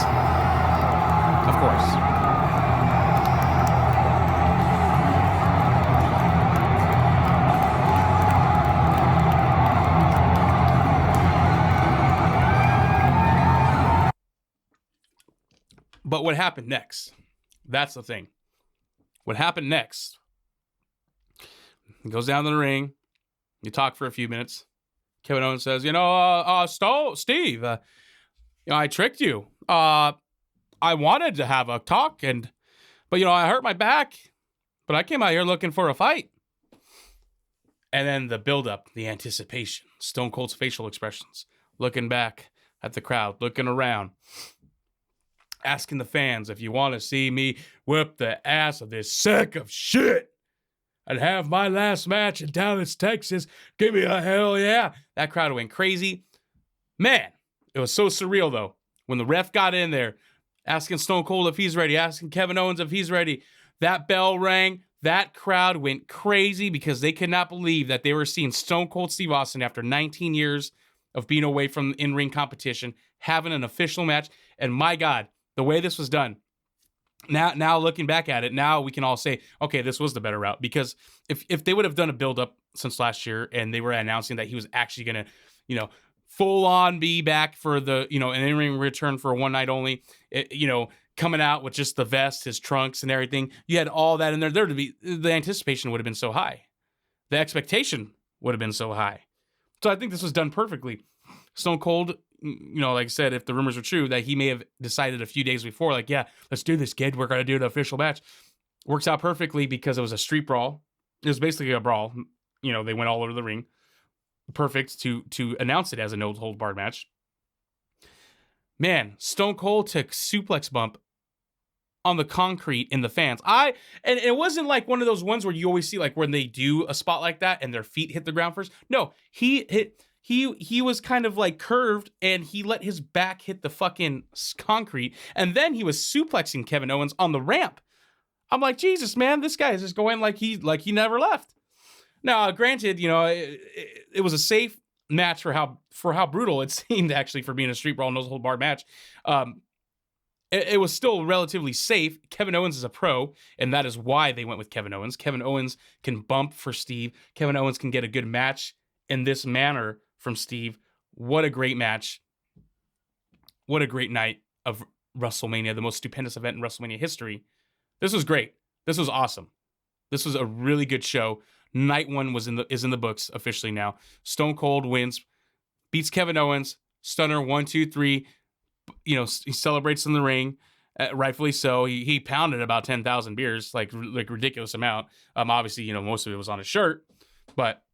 Of course. But what happened next? That's the thing. What happened next? He goes down to the ring. You talk for a few minutes. Kevin Owens says, Steve, I tricked you. I wanted to have a talk, but I hurt my back. But I came out here looking for a fight. And then the buildup, the anticipation, Stone Cold's facial expressions, looking back at the crowd, looking around. Asking the fans if you want to see me whip the ass of this sack of shit and have my last match in Dallas, Texas. Give me a hell yeah. That crowd went crazy. Man, It was so surreal, though, when the ref got in there, asking Stone Cold if he's ready, asking Kevin Owens if he's ready. That bell rang. That crowd went crazy because they could not believe that they were seeing Stone Cold Steve Austin after 19 years of being away from in-ring competition, having an official match. And my God, the way this was done. Now looking back at it, now we can all say, okay, this was the better route. Because if they would have done a build-up since last year and they were announcing that he was actually going to, full on be back for the, an in-ring return for a one night only, coming out with just the vest, his trunks and everything. You had all that in there. The anticipation would have been so high. The expectation would have been so high. So I think this was done perfectly. Stone Cold, like I said, if the rumors are true, that he may have decided a few days before, like, yeah, let's do this, kid. We're going to do the official match. Works out perfectly because it was a street brawl. It was basically a brawl. They went all over the ring. Perfect to announce it as a no-hold-barred match. Man, Stone Cold took suplex bump on the concrete in the fans. And it wasn't like one of those ones where you always see like when they do a spot like that and their feet hit the ground first. No, he was kind of like curved and he let his back hit the fucking concrete and then he was suplexing Kevin Owens on the ramp. I'm like, Jesus, man, this guy is just going like he never left. Now, granted, it was a safe match for how brutal it seemed actually for being a street brawl no-hold-barred match. It was still relatively safe. Kevin Owens is a pro, and that is why they went with Kevin Owens. Kevin Owens can bump for Steve. Kevin Owens can get a good match in this manner from Steve. What a great match. What a great night of WrestleMania, the most stupendous event in WrestleMania history. This was great. This was awesome. This was a really good show. Night one is in the books officially now. Stone Cold wins, beats Kevin Owens. Stunner 1, 2, 3. He celebrates in the ring, rightfully so. He pounded about 10,000 beers, like ridiculous amount. Obviously, most of it was on his shirt. But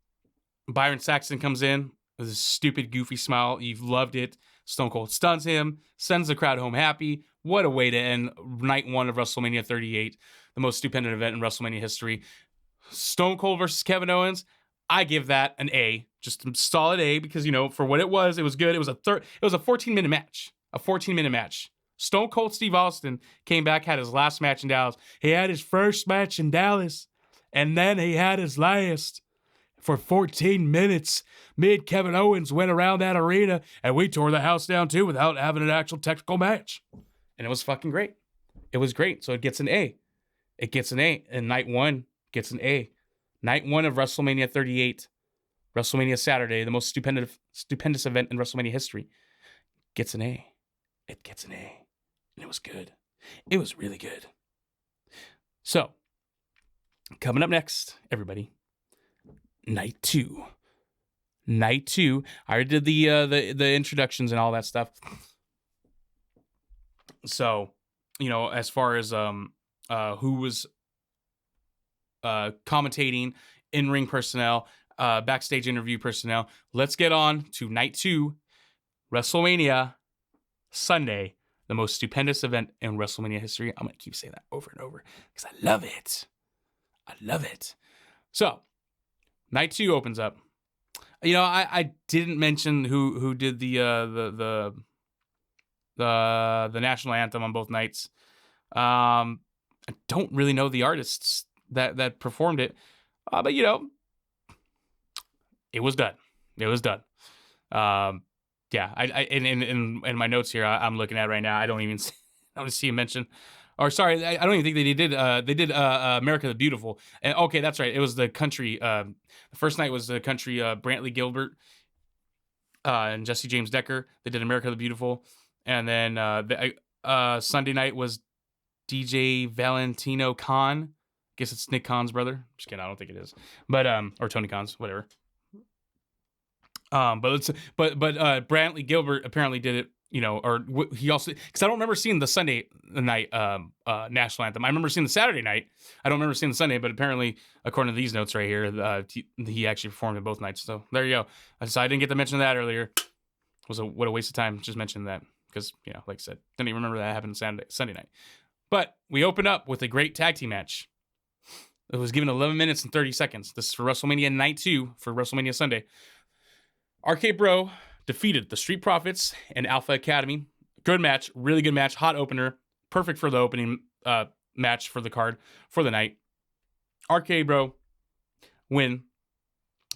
Byron Saxton comes in with a stupid, goofy smile. You've loved it. Stone Cold stuns him, sends the crowd home happy. What a way to end night one of WrestleMania 38, the most stupendous event in WrestleMania history. Stone Cold versus Kevin Owens. I give that an A, just a solid A, because for what it was good. It was a 14-minute match. A 14-minute match. Stone Cold Steve Austin came back, had his last match in Dallas. He had his first match in Dallas, and then he had his last for 14 minutes. Me and Kevin Owens went around that arena, and we tore the house down too without having an actual technical match. And it was fucking great. It was great. So it gets an A. It gets an A. And night one gets an A. Night one of WrestleMania 38. WrestleMania Saturday, the most stupendous event in WrestleMania history. Gets an A. It gets an A. And it was good. It was really good. So, coming up next, everybody. Night two. Night two. I already did the introductions and all that stuff. So, as far as who was commentating, in-ring personnel, backstage interview personnel, let's get on to night two, WrestleMania Sunday, the most stupendous event in WrestleMania history. I'm going to keep saying that over and over because I love it. I love it. So, night two opens up. I didn't mention who did the national anthem on both nights. I don't really know the artists that performed it, but it was done. It was done. Yeah, I in my notes here I'm looking at right now, I don't see a mention. Or sorry, I don't even think they did America the Beautiful. And okay, that's right. It was the country. The first night was the country, Brantley Gilbert and Jesse James Decker. They did America the Beautiful. And then Sunday night was DJ Valentino Khan. I guess it's Nick Khan's brother. Just kidding, I don't think it is. But or Tony Khan's, whatever. But Brantley Gilbert apparently did it, or he also, because I don't remember seeing the Sunday night national anthem. I remember seeing the Saturday night. I don't remember seeing the Sunday, but apparently, according to these notes right here, he actually performed it both nights. So there you go. So I didn't get to mention that earlier. What a waste of time just mentioning that, because like I said, didn't even remember that happened Sunday night. But we open up with a great tag team match. It was given 11 minutes and 30 seconds. This is for WrestleMania Night 2 for WrestleMania Sunday. RK Bro defeated the Street Profits and Alpha Academy. Good match, really good match, hot opener, perfect for the opening match for the card for the night. RK Bro win.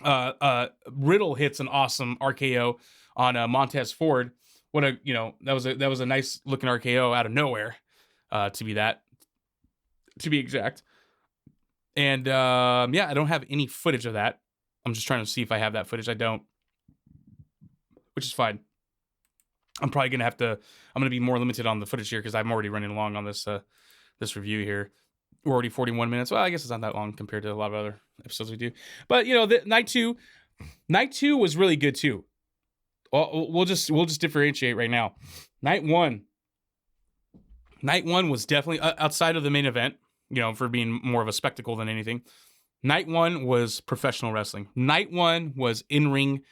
Riddle hits an awesome RKO on Montez Ford. What a that was a nice looking RKO out of nowhere, to be exact. And yeah, I don't have any footage of that. I'm just trying to see if I have that footage. I don't, which is fine. I'm probably gonna I'm gonna be more limited on the footage here because I'm already running along on this this review here. We're already 41 minutes. Well, I guess it's not that long compared to a lot of other episodes we do. But the night two was really good too. We'll just differentiate right now. Night one was definitely outside of the main event, for being more of a spectacle than anything. Night one was professional wrestling. Night one was in-ring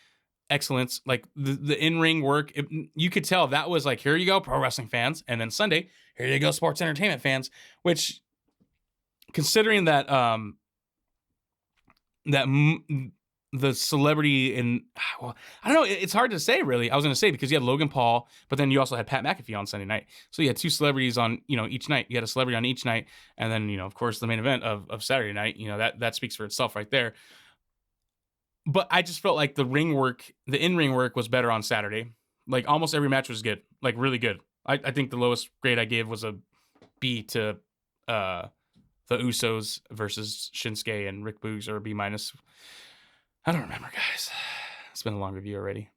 excellence. Like the in-ring work, you could tell that was like, here you go, pro wrestling fans. And then Sunday, here you go, sports entertainment fans, which, considering that the celebrity in, well, I don't know, it's hard to say really. I was going to say because you had Logan Paul, but then you also had Pat McAfee on Sunday night. So you had two celebrities on, each night. You had a celebrity on each night. And then, of course, the main event of Saturday night, that speaks for itself right there. But I just felt like the in-ring work was better on Saturday. Like almost every match was good, like really good. I think the lowest grade I gave was a B to the Usos versus Shinsuke and Rick Boogs, or a B-. I don't remember, guys. It's been a long review already.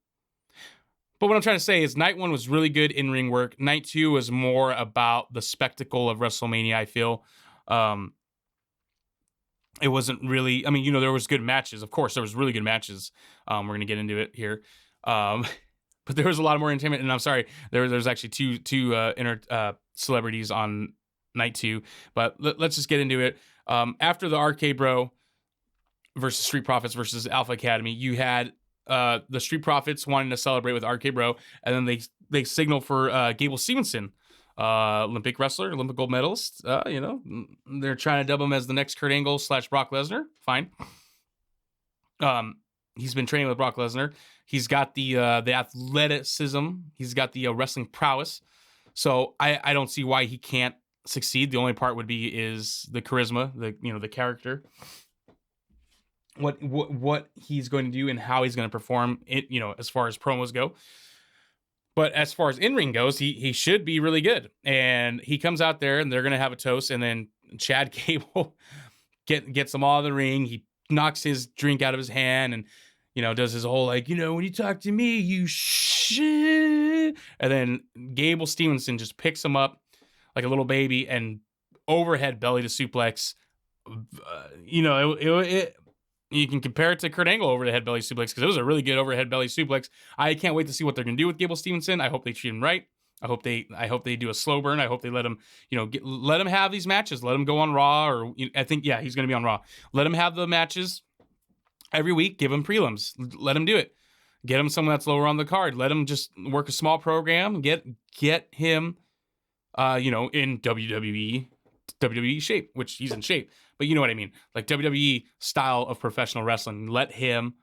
But what I'm trying to say is night one was really good in-ring work. Night two was more about the spectacle of WrestleMania, I feel. It wasn't really, there was good matches. Of course, there was really good matches. We're going to get into it here. But there was a lot more entertainment. And I'm sorry, there's actually two celebrities on night two. But let's just get into it. After the RK Bro versus Street Profits versus Alpha Academy, you had the Street Profits wanting to celebrate with RK Bro, and then they signal for Gable Stevenson, Olympic wrestler, Olympic gold medalist. They're trying to dub him as the next Kurt Angle / Brock Lesnar. Fine. He's been training with Brock Lesnar. He's got the athleticism. He's got the wrestling prowess. So I don't see why he can't succeed. The only part would be is the charisma, the character. What he's going to do and how he's going to perform it, as far as promos go. But as far as in-ring goes, he should be really good. And he comes out there and they're going to have a toast, and then Chad Gable gets them all in the ring. He knocks his drink out of his hand and, does his whole when you talk to me, you shit. And then Gable Stevenson just picks him up like a little baby and overhead belly to suplex. You can compare it to Kurt Angle overhead belly suplex because it was a really good overhead belly suplex. I can't wait to see what they're going to do with Gable Stevenson. I hope they treat him right. I hope they do a slow burn. I hope they let him, let him have these matches. Let him go on Raw, or I think, yeah, he's going to be on Raw. Let him have the matches every week. Give him prelims. Let him do it. Get him someone that's lower on the card. Let him just work a small program. Get him, in WWE shape, which he's in shape. But you know what I mean? Like WWE style of professional wrestling. Let him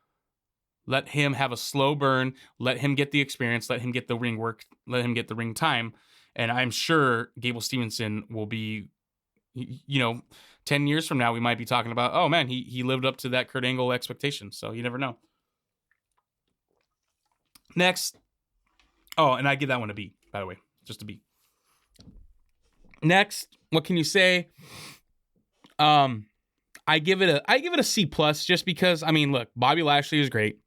have a slow burn. Let him get the experience. Let him get the ring work. Let him get the ring time. And I'm sure Gable Stevenson will be, 10 years from now, we might be talking about, oh man, he lived up to that Kurt Angle expectation. So you never know. Next. Oh, and I give that one a B, by the way. Just a B. Next, what can you say? I give it a C plus, just because, look, Bobby Lashley is great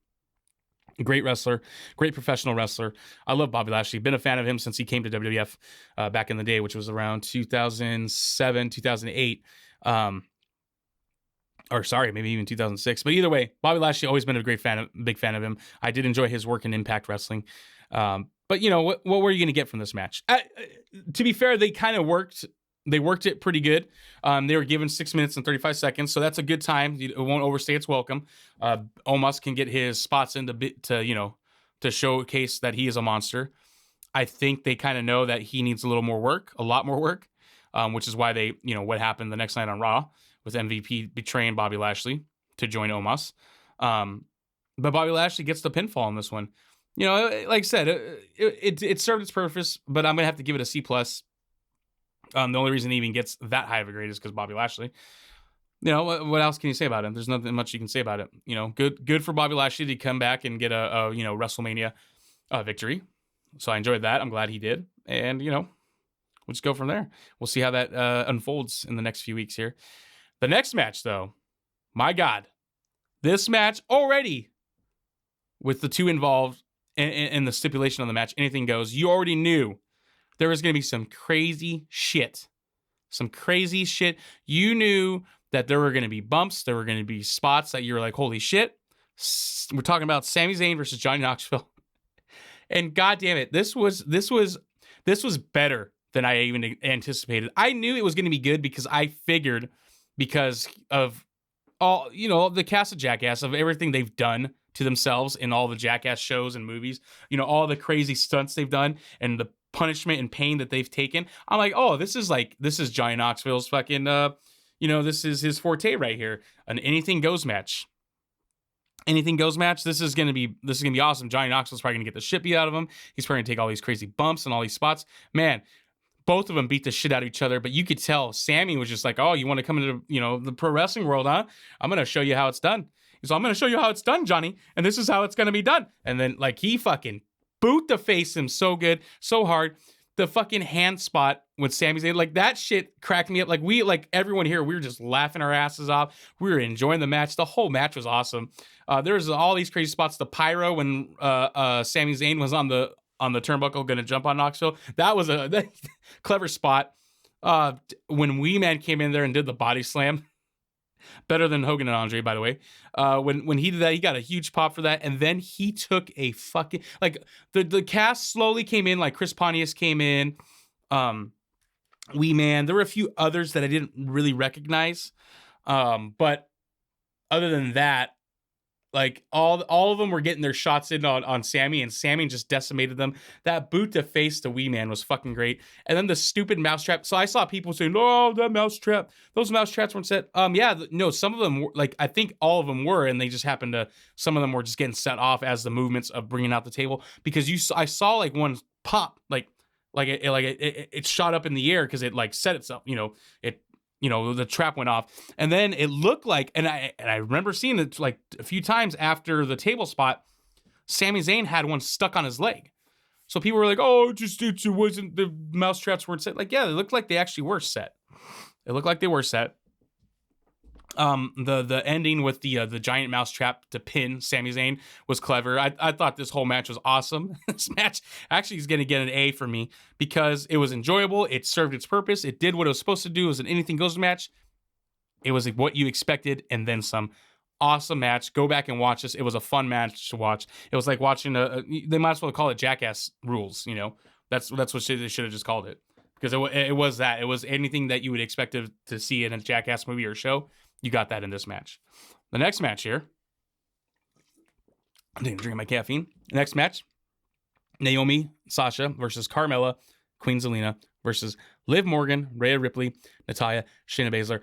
wrestler, great professional wrestler. I love Bobby Lashley. Been a fan of him since he came to WWF back in the day, which was around 2007, 2008. Or sorry, maybe even 2006. But either way, Bobby Lashley, always been a big fan of him. I did enjoy his work in Impact Wrestling. But what were you going to get from this match? To be fair, they kind of worked. They worked it pretty good. They were given 6 minutes and 35 seconds, so that's a good time. It won't overstay its welcome. Omos can get his spots in to showcase that he is a monster. I think they kind of know that he needs a lot more work, which is why they, what happened the next night on Raw with MVP betraying Bobby Lashley to join Omos. But Bobby Lashley gets the pinfall in this one. You know, like I said, it served its purpose, but I'm gonna have to give it a C plus. The only reason it even gets that high of a grade is because Bobby Lashley. You know, what else can you say about him? There's nothing much you can say about it. You know, good for Bobby Lashley to come back and get a WrestleMania victory. So I enjoyed that. I'm glad he did. And, we'll just go from there. We'll see how that unfolds in the next few weeks here. The next match, though, my God, this match already with the two involved and the stipulation on the match, anything goes. You already knew there was going to be some crazy shit. Some crazy shit. You knew that there were going to be bumps. There were going to be spots that you were like, holy shit. We're talking about Sami Zayn versus Johnny Knoxville. And God damn it, this was better than I even anticipated. I knew it was going to be good because I figured because of all, the cast of Jackass, of everything they've done to themselves in all the Jackass shows and movies, all the crazy stunts they've done and the punishment and pain that they've taken. I'm like, oh, this is Johnny Knoxville's fucking, this is his forte right here. An anything goes match. Anything goes match. This is gonna be awesome. Johnny Knoxville's probably gonna get the shit beat out of him. He's probably gonna take all these crazy bumps and all these spots. Man, both of them beat the shit out of each other, but you could tell Sammy was just like, oh, you want to come into the pro wrestling world, huh? I'm gonna show you how it's done. So I'm gonna show you how it's done, Johnny, and this is how it's gonna be done. And then like he fucking boot the face him so good, so hard. The fucking hand spot with Sami Zayn, like that shit cracked me up. Like everyone here, we were just laughing our asses off. We were enjoying the match. The whole match was awesome. There was all these crazy spots. The pyro when Sami Zayn was on the turnbuckle going to jump on Knoxville. That was a clever spot. When Wee Man came in there and did the body slam. Better than Hogan and Andre, by the way. When he did that, he got a huge pop for that. And then he took a fucking... Like, the cast slowly came in. Like, Chris Pontius came in. Wee Man. There were a few others that I didn't really recognize. But other than that, like, all of them were getting their shots in on Sammy, and Sammy just decimated them. That boot to face to Wee Man was fucking great. And then the stupid mousetrap. So I saw people saying, oh, that mousetrap. Those mousetraps weren't set. No, some of them were, like, I think all of them were, and they just happened to, some of them were just getting set off as the movements of bringing out the table. Because I saw, like, one pop, it shot up in the air because it, like, set itself, the trap went off, and then it looked like, and I remember seeing it like a few times after the table spot, Sami Zayn had one stuck on his leg. So people were like, oh, it wasn't, the mousetraps weren't set. Like, yeah, they looked like they actually were set. It looked like they were set. The ending with the giant mousetrap to pin Sami Zayn was clever. I thought this whole match was awesome. This match actually is going to get an A for me because it was enjoyable. It served its purpose. It did what it was supposed to do. It was an anything goes match. It was like what you expected and then some. Awesome match. Go back and watch this. It was a fun match to watch. It was like watching they might as well call it Jackass Rules. That's what they should have just called it, because it was that. It was anything that you would expect to see in a Jackass movie or show. You got that in this match. The next match here. I didn't drink my caffeine. The next match. Naomi, Sasha versus Carmella, Queen Zelina versus Liv Morgan, Rhea Ripley, Natalya, Shayna Baszler.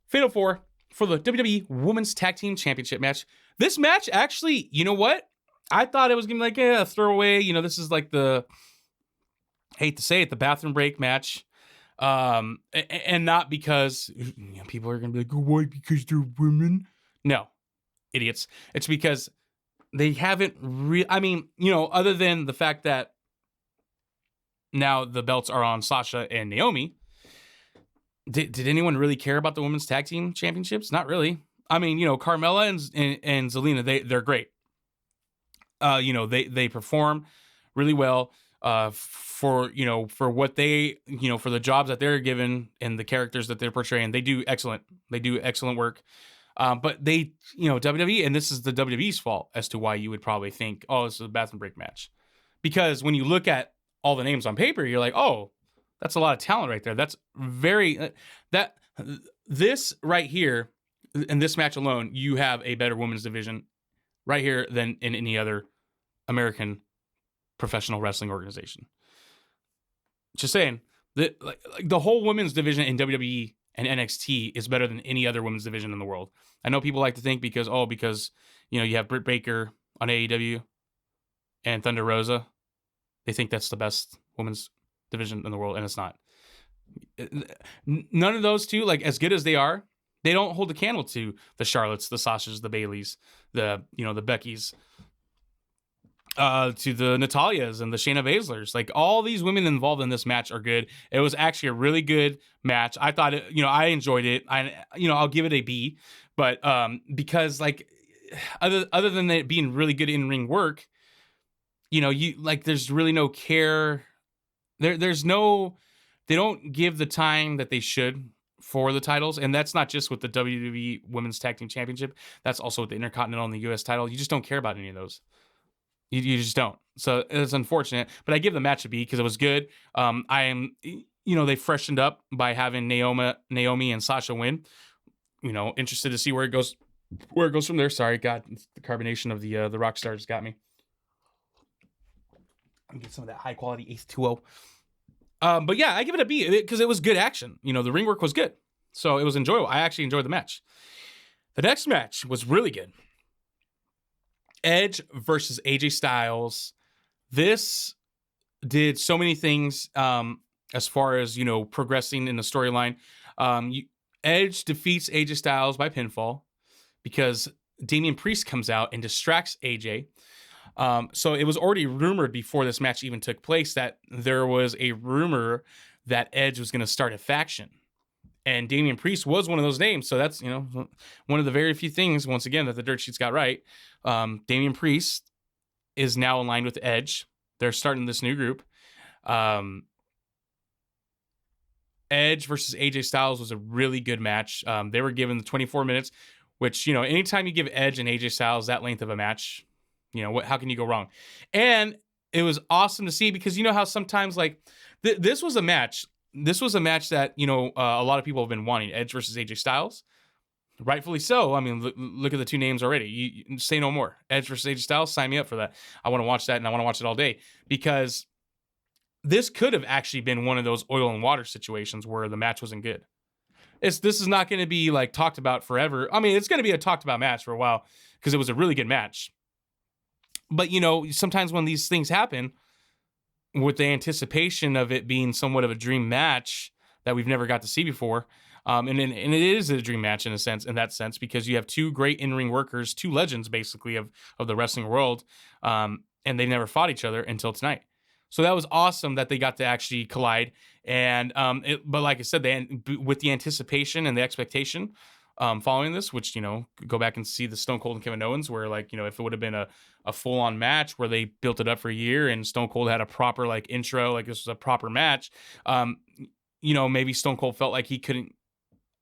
Fatal 4 for the WWE Women's Tag Team Championship match. This match actually, you know what? I thought it was going to be like a throwaway. This is like the, hate to say it, the bathroom break match. And not because people are gonna be like, oh, why? Because they're women? No, idiots. It's because they haven't other than the fact that now the belts are on Sasha and Naomi. Did anyone really care about the women's tag team championships? Not really. Carmella and Zelina, they're great. They perform really well. For what they, for the jobs that they're given and the characters that they're portraying, they do excellent work. But they, WWE, and this is the WWE's fault as to why you would probably think, oh, this is a bathroom break match. Because when you look at all the names on paper, you're like, oh, that's a lot of talent right there. That's very, this right here, in this match alone, you have a better women's division right here than in any other American professional wrestling organization. Just saying, the whole women's division in WWE and NXT is better than any other women's division in the world. I know people like to think because you have Britt Baker on AEW. and Thunder Rosa. They think that's the best women's division in the world, and it's not. None of those two, like as good as they are, they don't hold a candle to the Charlottes, the Sashas, the Baileys, the Beckys, to the Natalias and the Shayna Baszlers. Like all these women involved in this match are good. It was actually a really good match. I thought it, I enjoyed it. I'll give it a B, but because like other than it being really good in-ring work, there's really no care. There's no, they don't give the time that they should for the titles. And that's not just with the WWE Women's Tag Team Championship. That's also with the Intercontinental and the US title. You just don't care about any of those. You just don't. So it's unfortunate, but I give the match a B because it was good. They freshened up by having Naomi and Sasha win. Interested to see where it goes from there. Sorry, God, the carbonation of the rock stars got me. Let me get some of that high quality H2O. But yeah, I give it a B because it was good action. The ring work was good. So it was enjoyable. I actually enjoyed the match. The next match was really good. Edge versus AJ Styles. This did so many things as far as, progressing in the storyline. Edge defeats AJ Styles by pinfall because Damian Priest comes out and distracts AJ. So it was already rumored before this match even took place that there was a rumor that Edge was going to start a faction. And Damian Priest was one of those names. So that's, one of the very few things, once again, that the dirt sheets got right. Damian Priest is now aligned with Edge. They're starting this new group. Edge versus AJ Styles was a really good match. They were given the 24 minutes, which, anytime you give Edge and AJ Styles that length of a match, how can you go wrong? And it was awesome to see because how sometimes like this was a match. This was a match that, a lot of people have been wanting, Edge versus AJ Styles. Rightfully so. I mean, look at the two names already. You say no more. Edge versus AJ Styles, sign me up for that. I want to watch that, and I want to watch it all day because this could have actually been one of those oil and water situations where the match wasn't good. This is not going to be like talked about forever. I mean, it's going to be a talked about match for a while because it was a really good match. But, sometimes when these things happen, with the anticipation of it being somewhat of a dream match that we've never got to see before. And it is a dream match in that sense, because you have two great in-ring workers, two legends basically of the wrestling world. And they never fought each other until tonight. So that was awesome that they got to actually collide. And, but like I said, with the anticipation and the expectation, following this, which, go back and see the Stone Cold and Kevin Owens, where if it would have been a full-on match where they built it up for a year and Stone Cold had a proper intro, this was a proper match, maybe Stone Cold felt like he couldn't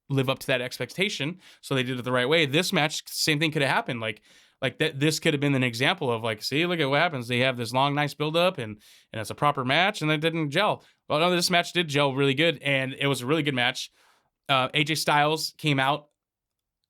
live up to that expectation, so they did it the right way. This match, same thing could have happened. This could have been an example of see, look at what happens. They have this long, nice build-up and it's a proper match and it didn't gel. Well, no, this match did gel really good, and it was a really good match. AJ Styles came out,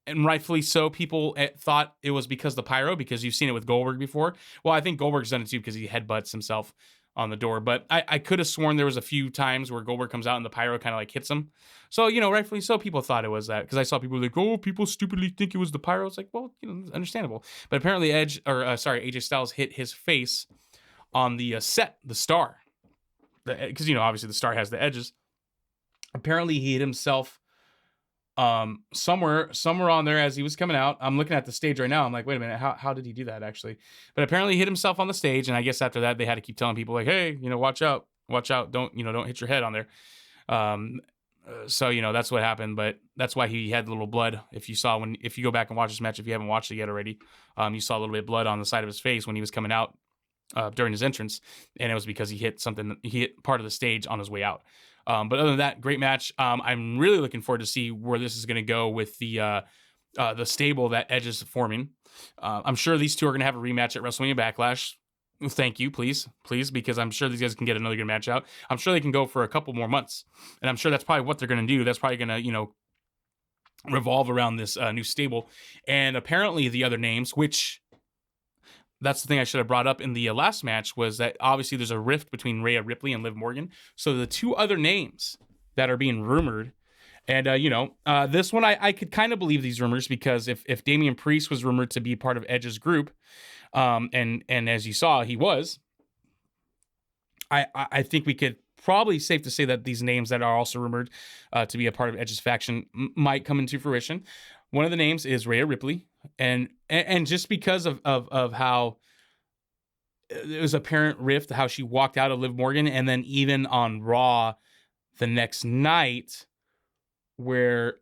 and rightfully so. People thought it was because the pyro, because you've seen it with Goldberg before. Well, I think Goldberg's done it too because he headbutts himself on the door. But I could have sworn there was a few times where Goldberg comes out and the pyro kind of hits him. So, rightfully so, people thought it was that. Because I saw people people stupidly think it was the pyro. It's well, understandable. But apparently AJ Styles hit his face on the set, the star. Because, obviously the star has the edges. Apparently he hit himself somewhere on there as he was coming out. I'm looking at the stage right now. I'm like, wait a minute, how did he do that actually? But apparently he hit himself on the stage, and I guess after that they had to keep telling people hey, watch out, don't hit your head on there. So that's what happened, but that's why he had a little blood. If you go back and watch this match, if you haven't watched it yet already, you saw a little bit of blood on the side of his face when he was coming out during his entrance, and it was because he hit part of the stage on his way out. But other than that, great match. I'm really looking forward to see where this is going to go with the stable that Edge is forming. I'm sure these two are going to have a rematch at WrestleMania Backlash. Thank you, please, because I'm sure these guys can get another good match out. I'm sure they can go for a couple more months, and I'm sure that's probably what they're going to do. That's probably going to, revolve around this new stable. And apparently the other names, which that's the thing I should have brought up in the last match, was that obviously there's a rift between Rhea Ripley and Liv Morgan. So the two other names that are being rumored And, this one, I could kind of believe these rumors because if Damian Priest was rumored to be part of Edge's group, and as you saw, he was, I think we could probably safe to say that these names that are also rumored to be a part of Edge's faction might come into fruition. One of the names is Rhea Ripley. And just because of how it was apparent rift, how she walked out of Liv Morgan, and then even on Raw the next night, where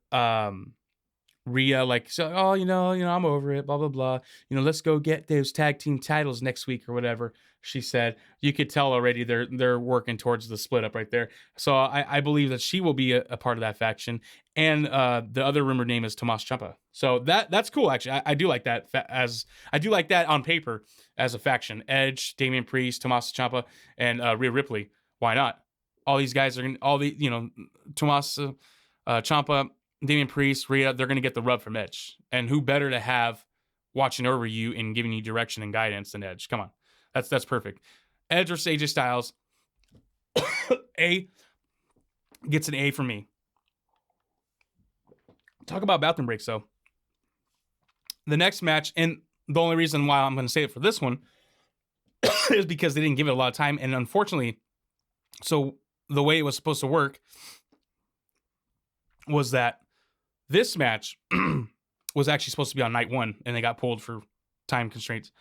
Rhea said, oh, I'm over it, blah blah blah. Let's go get those tag team titles next week or whatever. She said, you could tell already they're working towards the split up right there. So I believe that she will be a part of that faction. And the other rumored name is Tommaso Ciampa. So that's cool, actually. I do like that I do like that on paper as a faction. Edge, Damian Priest, Tommaso Ciampa, and Rhea Ripley. Why not? All these guys are gonna, Tommaso Ciampa, Damian Priest, Rhea, they're gonna get the rub from Edge. And who better to have watching over you and giving you direction and guidance than Edge? Come on. That's perfect. Edge or AJ Styles. A gets an A for me. Talk about bathroom breaks, though. The next match, and the only reason why I'm going to say it for this one is because they didn't give it a lot of time. And unfortunately, so the way it was supposed to work was that this match was actually supposed to be on night one, and they got pulled for time constraints.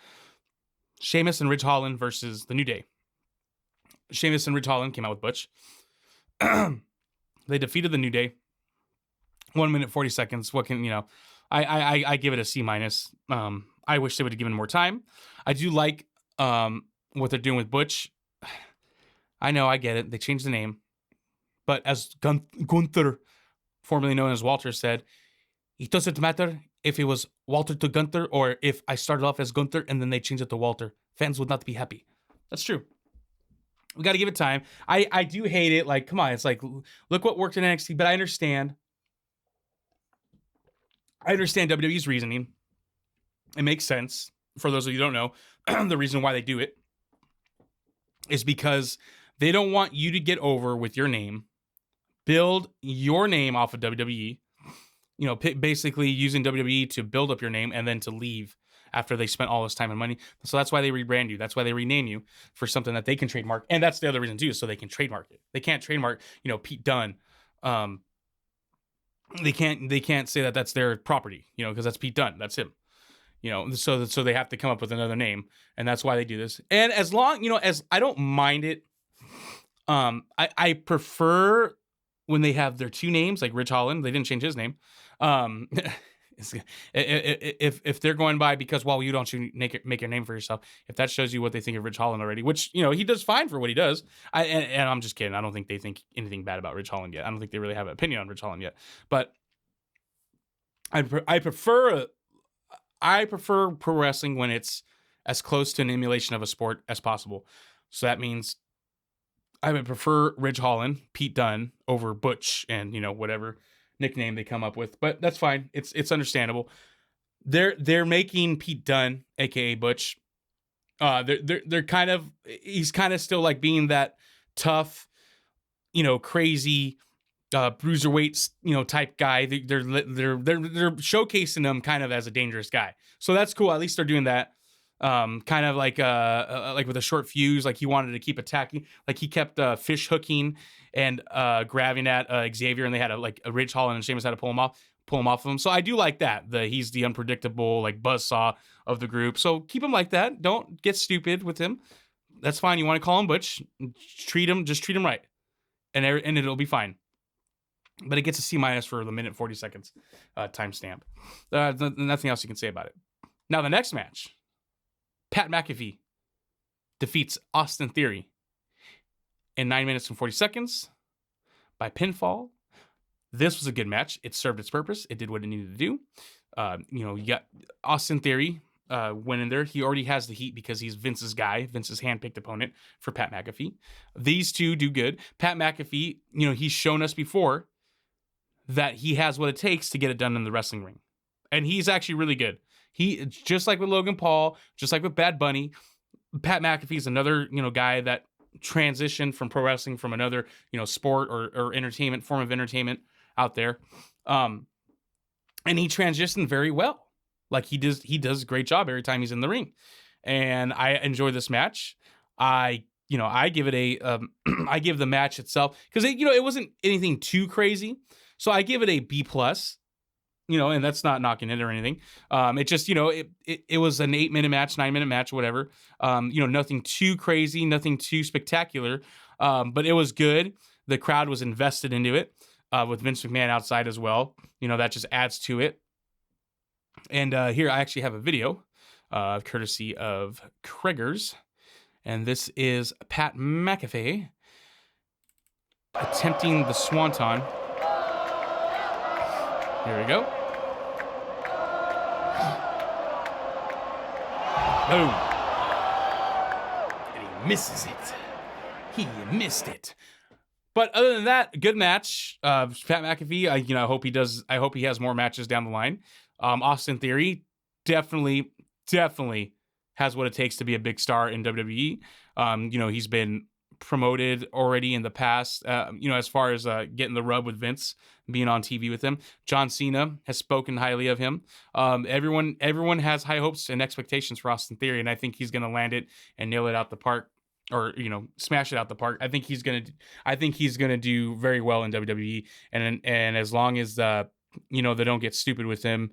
Sheamus and Ridge Holland versus The New Day. Sheamus and Ridge Holland came out with Butch. They defeated The New Day. 1 minute, 40 seconds. What can, I give it a C minus. I wish they would have given more time. I do like what they're doing with Butch. I know, I get it. They changed the name. But as Gunther, formerly known as Walter, said, it doesn't matter if it was Walter to Gunther or if I started off as Gunther and then they changed it to Walter. Fans would not be happy. That's true. We got to give it time. I do hate it. Like, come on. It's like, look what worked in NXT, but I understand. I understand WWE's reasoning. It makes sense. For those of you who don't know, the reason why they do it is because they don't want you to get over with your name, build your name off of WWE, basically using WWE to build up your name and then to leave after they spent all this time and money. So that's why they rebrand you. That's why they rename you for something that they can trademark. And that's the other reason too, so they can trademark it. They can't trademark, Pete Dunne. They can't say that that's their property, because that's Pete Dunne. That's him. So they have to come up with another name, and that's why they do this. And as long, as I don't mind it, I prefer when they have their two names, like Ridge Holland. They didn't change his name. If they're going by because, well, you don't make your name for yourself, if that shows you what they think of Ridge Holland already, which, he does fine for what he does. And I'm just kidding. I don't think they think anything bad about Ridge Holland yet. I don't think they really have an opinion on Ridge Holland yet. But I prefer pro wrestling when it's as close to an emulation of a sport as possible. So that means I would prefer Ridge Holland, Pete Dunne, over Butch and, whatever nickname they come up with, but that's fine. It's understandable. They're making Pete Dunne, aka Butch. They're kind of, he's kind of still like being that tough, crazy, bruiserweight, type guy. They're showcasing him kind of as a dangerous guy. So that's cool. At least they're doing that. Kind of like with a short fuse, like he wanted to keep attacking, like he kept fish hooking and grabbing at Xavier, and they had a Ridge Holland and Sheamus had to pull him off of him. So I do like that. He's the unpredictable buzzsaw of the group. So keep him like that. Don't get stupid with him. That's fine. You want to call him Butch? Treat him right, and it'll be fine. But it gets a C minus for the minute 40 seconds timestamp. Nothing else you can say about it. Now the next match. Pat McAfee defeats Austin Theory in 9 minutes and 40 seconds by pinfall. This was a good match. It served its purpose. It did what it needed to do. You got Austin Theory went in there. He already has the heat because he's Vince's guy, Vince's handpicked opponent for Pat McAfee. These two do good. Pat McAfee, he's shown us before that he has what it takes to get it done in the wrestling ring. And he's actually really good. He, just like with Logan Paul, just like with Bad Bunny, Pat McAfee is another, guy that transitioned from pro wrestling from another, sport or entertainment, form of entertainment, out there. And he transitioned very well. Like he does a great job every time he's in the ring. And I enjoy this match. I give it a I give the match itself, because it wasn't anything too crazy. So I give it a B+. And that's not knocking it or anything. It just, it was an 8-minute match, 9-minute match, whatever. Nothing too crazy, nothing too spectacular. But it was good. The crowd was invested into it, with Vince McMahon outside as well. That just adds to it. And here I actually have a video, courtesy of Kreger's. And this is Pat McAfee attempting the Swanton. Here we go. Boom. And he misses it. He missed it. But other than that, good match. Pat McAfee, I hope he does. I hope he has more matches down the line. Austin Theory definitely has what it takes to be a big star in WWE. He's been promoted already in the past, as far as getting the rub with Vince, being on TV with him. John Cena has spoken highly of him. Everyone has high hopes and expectations for Austin Theory, and I think he's going to land it and nail it out the park, or smash it out the park. I think he's going to do very well in WWE, and as long as they don't get stupid with him,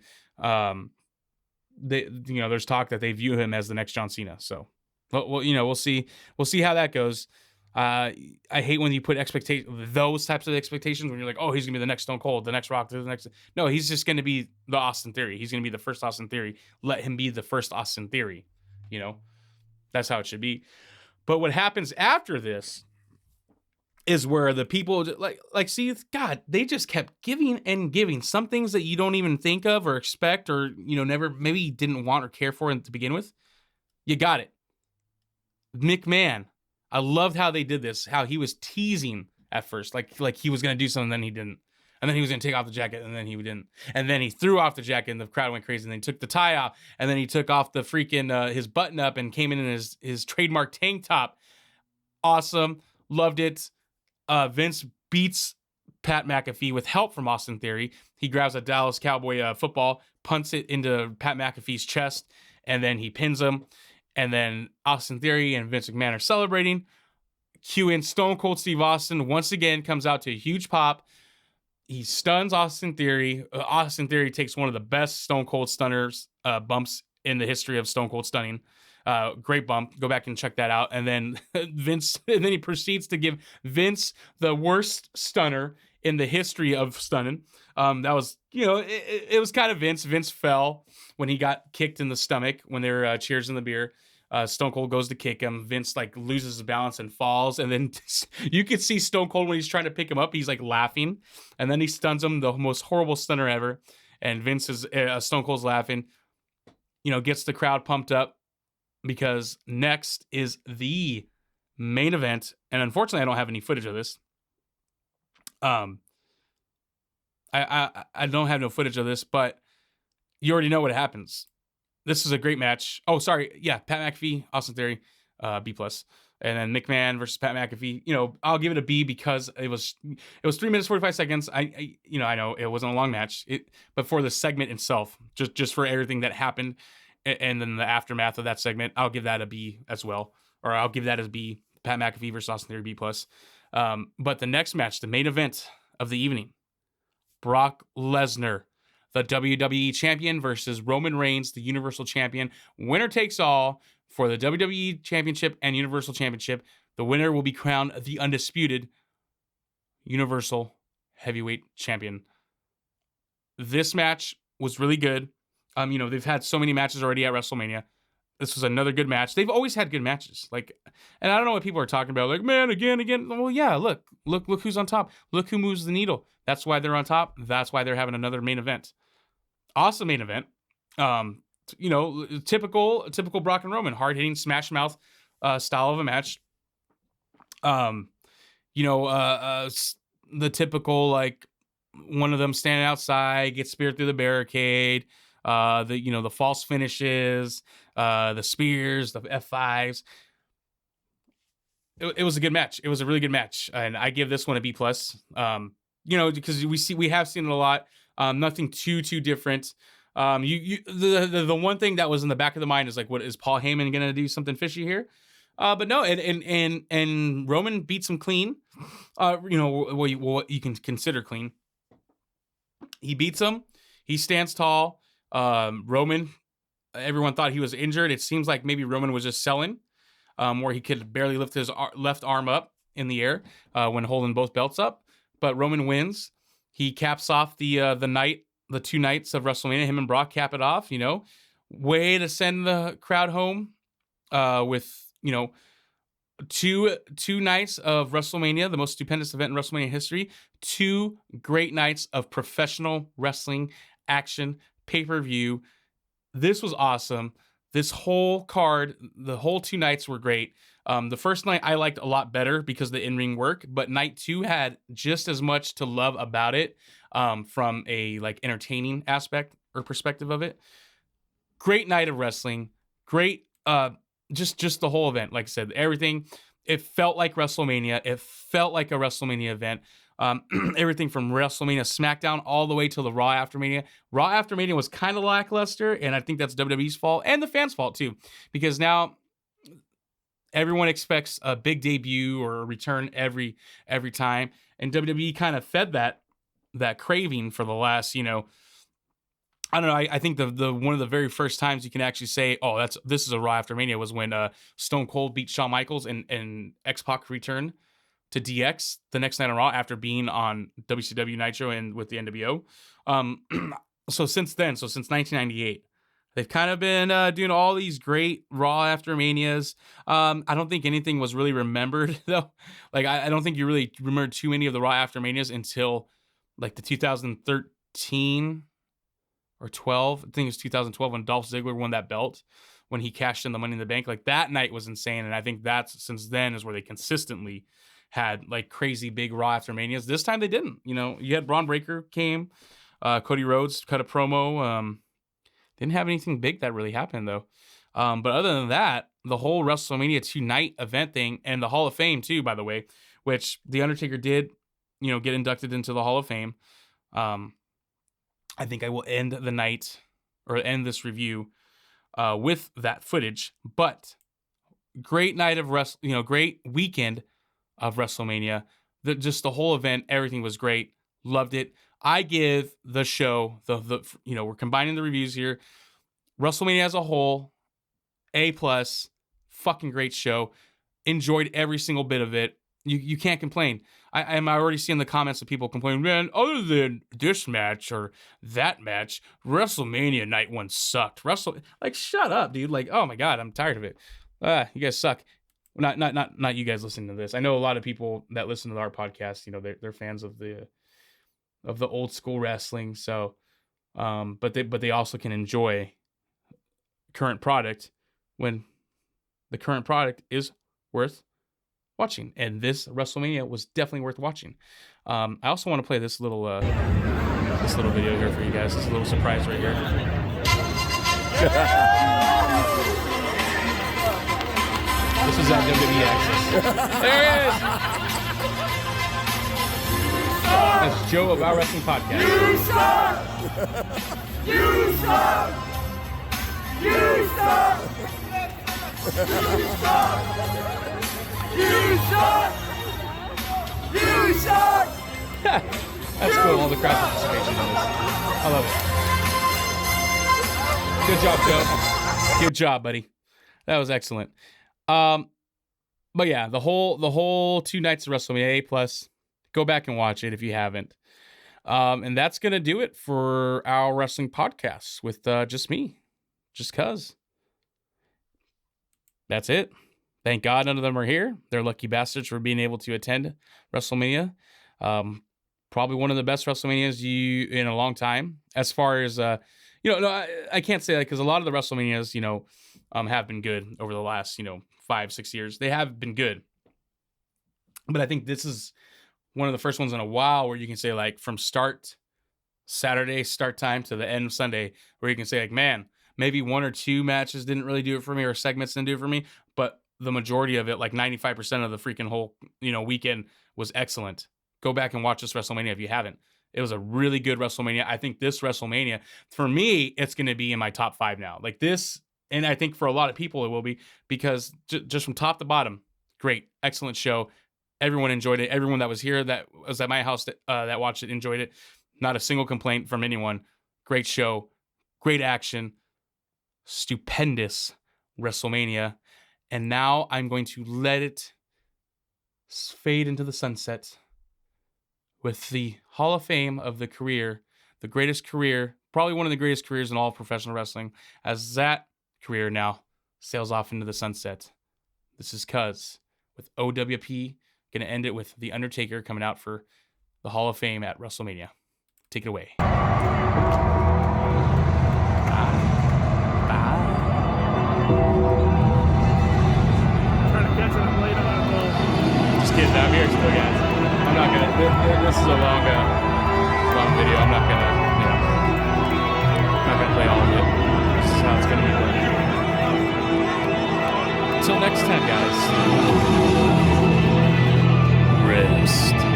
there's talk that they view him as the next John Cena. So we'll see how that goes. I hate when you put those types of expectations, when you're like, oh, he's gonna be the next Stone Cold, the next Rock, the next. No, he's just gonna be the Austin Theory. He's gonna be the first Austin Theory. Let him be the first Austin Theory. That's how it should be. But what happens after this is where the people see, God, they just kept giving and giving some things that you don't even think of or expect, or never maybe didn't want or care for to begin with. You got it. McMahon. I loved how they did this, how he was teasing at first, like he was going to do something, then he didn't. And then he was going to take off the jacket, and then he didn't. And then he threw off the jacket, and the crowd went crazy. And then he took the tie off, and then he took off the freaking his button up and came in his trademark tank top. Awesome. Loved it. Vince beats Pat McAfee with help from Austin Theory. He grabs a Dallas Cowboy football, punts it into Pat McAfee's chest, and then he pins him. And then Austin Theory and Vince McMahon are celebrating. Cue in Stone Cold Steve Austin once again, comes out to a huge pop. He stuns Austin Theory. Austin Theory takes one of the best Stone Cold stunners bumps in the history of Stone Cold stunning. Great bump. Go back and check that out. And then he proceeds to give Vince the worst stunner in the history of stunning. That was, it was kind of Vince. Vince fell when he got kicked in the stomach when they were cheers in the beer. Stone Cold goes to kick him. Vince loses his balance and falls. And then you could see Stone Cold when he's trying to pick him up, he's laughing. And then he stuns him, the most horrible stunner ever. And Vince is Stone Cold's laughing, gets the crowd pumped up, because next is the main event. And unfortunately, I don't have any footage of this. I don't have no footage of this, but you already know what happens. This is a great match. Oh, sorry. Yeah, Pat McAfee, Austin Theory, B+. And then McMahon versus Pat McAfee. I'll give it a B because it was 3 minutes 45 seconds. I know it wasn't a long match. But for the segment itself, just for everything that happened, and then the aftermath of that segment, I'll give that a B as well, or I'll give that as B. Pat McAfee versus Austin Theory, B+. But the next match, the main event of the evening, Brock Lesnar, the WWE Champion, versus Roman Reigns, the Universal Champion. Winner takes all for the WWE Championship and Universal Championship. The winner will be crowned the undisputed Universal Heavyweight Champion. This match was really good. They've had so many matches already at WrestleMania. This was another good match. They've always had good matches. And I don't know what people are talking about. Man, again. Well, yeah, look who's on top. Look who moves the needle. That's why they're on top. That's why they're having another main event. Awesome main event. Typical Brock and Roman, hard-hitting smash mouth style of a match. The typical, one of them standing outside, gets speared through the barricade. The false finishes, the spears, the F5s. It was a good match. It was a really good match, and I give this one a B+. because we have seen it a lot. Nothing too different. The one thing that was in the back of the mind is like, what is Paul Heyman gonna do something fishy here? But no, and Roman beats him clean. What you can consider clean. He beats him. He stands tall. Roman, everyone thought he was injured. It seems like maybe Roman was just selling, where he could barely lift his left arm up in the air when holding both belts up. But Roman wins. He caps off the 2 nights of WrestleMania. Him and Brock cap it off. Way to send the crowd home with two nights of WrestleMania, the most stupendous event in WrestleMania history. 2 great nights of professional wrestling action pay-per-view. This was awesome. This whole card, the whole 2 nights were great. The first night I liked a lot better because of the in-ring work, but night 2 had just as much to love about it from a entertaining aspect or perspective of it. Great night of wrestling. Great, just the whole event. Like I said, everything. It felt like WrestleMania. It felt like a WrestleMania event. Everything from WrestleMania SmackDown all the way to the Raw After Mania. Raw After Mania was kind of lackluster, and I think that's WWE's fault and the fans' fault too, because now everyone expects a big debut or a return every time, and WWE kind of fed that craving for the last, I don't know. I think the one of the very first times you can actually say, oh, this is a Raw After Mania was when Stone Cold beat Shawn Michaels and X-Pac returned to DX the next night on Raw after being on WCW Nitro and with the NWO. So since 1998, they've kind of been doing all these great Raw After Manias. I don't think anything was really remembered though. I don't think you really remembered too many of the Raw After Manias until the 2013 or 12. I think it was 2012 when Dolph Ziggler won that belt, when he cashed in the Money in the Bank. That night was insane, and I think that's since then is where they consistently had crazy big Raw After Manias. This time they didn't. You had Braun Breaker came, Cody Rhodes cut a promo. Didn't have anything big that really happened though. But other than that, the whole WrestleMania 2 night event thing, and the Hall of Fame too, by the way, which The Undertaker did, get inducted into the Hall of Fame. I think I will end the night or end this review with that footage. But great night of great weekend of WrestleMania. Just the whole event, everything was great. Loved it. I give the show we're combining the reviews here. WrestleMania as a whole, A+. Fucking great show. Enjoyed every single bit of it. You can't complain. I'm already seeing the comments of people complaining, man, other than this match or that match, WrestleMania night 1 sucked. Shut up, dude. Oh my God, I'm tired of it. You guys suck. Not you guys listening to this. I know a lot of people that listen to our podcast, they're fans of the old school wrestling. So, but they also can enjoy current product when the current product is worth watching. And this WrestleMania was definitely worth watching. I also want to play this little video here for you guys. This little surprise right here. This is at WWE Access. There it is. That's Joe of Our Wrestling Podcast. You suck! You suck! You suck! You suck! You suck! You suck! That's cool. All the crowd participation in this. I love it. Good job, Joe. Good job, buddy. That was excellent. But yeah, the whole 2 nights of WrestleMania A+. Go back and watch it if you haven't. And that's gonna do it for our wrestling podcasts with just me, just cause. That's it. Thank God none of them are here. They're lucky bastards for being able to attend WrestleMania. Probably one of the best WrestleManias in a long time. As far as no, I can't say that because a lot of the WrestleManias, have been good over the last 5-6 years. They have been good, but I think this is one of the first ones in a while where you can say from Saturday start time to the end of Sunday, where you can say man, maybe 1 or 2 matches didn't really do it for me, or segments didn't do it for me, but the majority of it, 95% of the freaking whole, weekend was excellent. Go back and watch this WrestleMania if you haven't. It was a really good WrestleMania. I think this WrestleMania, for me, it's going to be in my top 5 now. Like this, and I think for a lot of people it will be, because just from top to bottom, great, excellent show. Everyone enjoyed it. Everyone that was here, that was at my house, that watched it, enjoyed it. Not a single complaint from anyone. Great show, great action, stupendous WrestleMania. And now I'm going to let it fade into the sunset with the Hall of Fame of the career, the greatest career, probably one of the greatest careers in all of professional wrestling, as that career now sails off into the sunset. This is Cuz with O.W.P. Gonna end it with The Undertaker coming out for the Hall of Fame at WrestleMania. Take it away. Trying to catch it, I'm late on my goal. Just kidding, I'm here still, guys. I'm not gonna, this is a long video. I'm not gonna, not gonna play all of it. This is how it's gonna be done. Until next time, guys. Rest.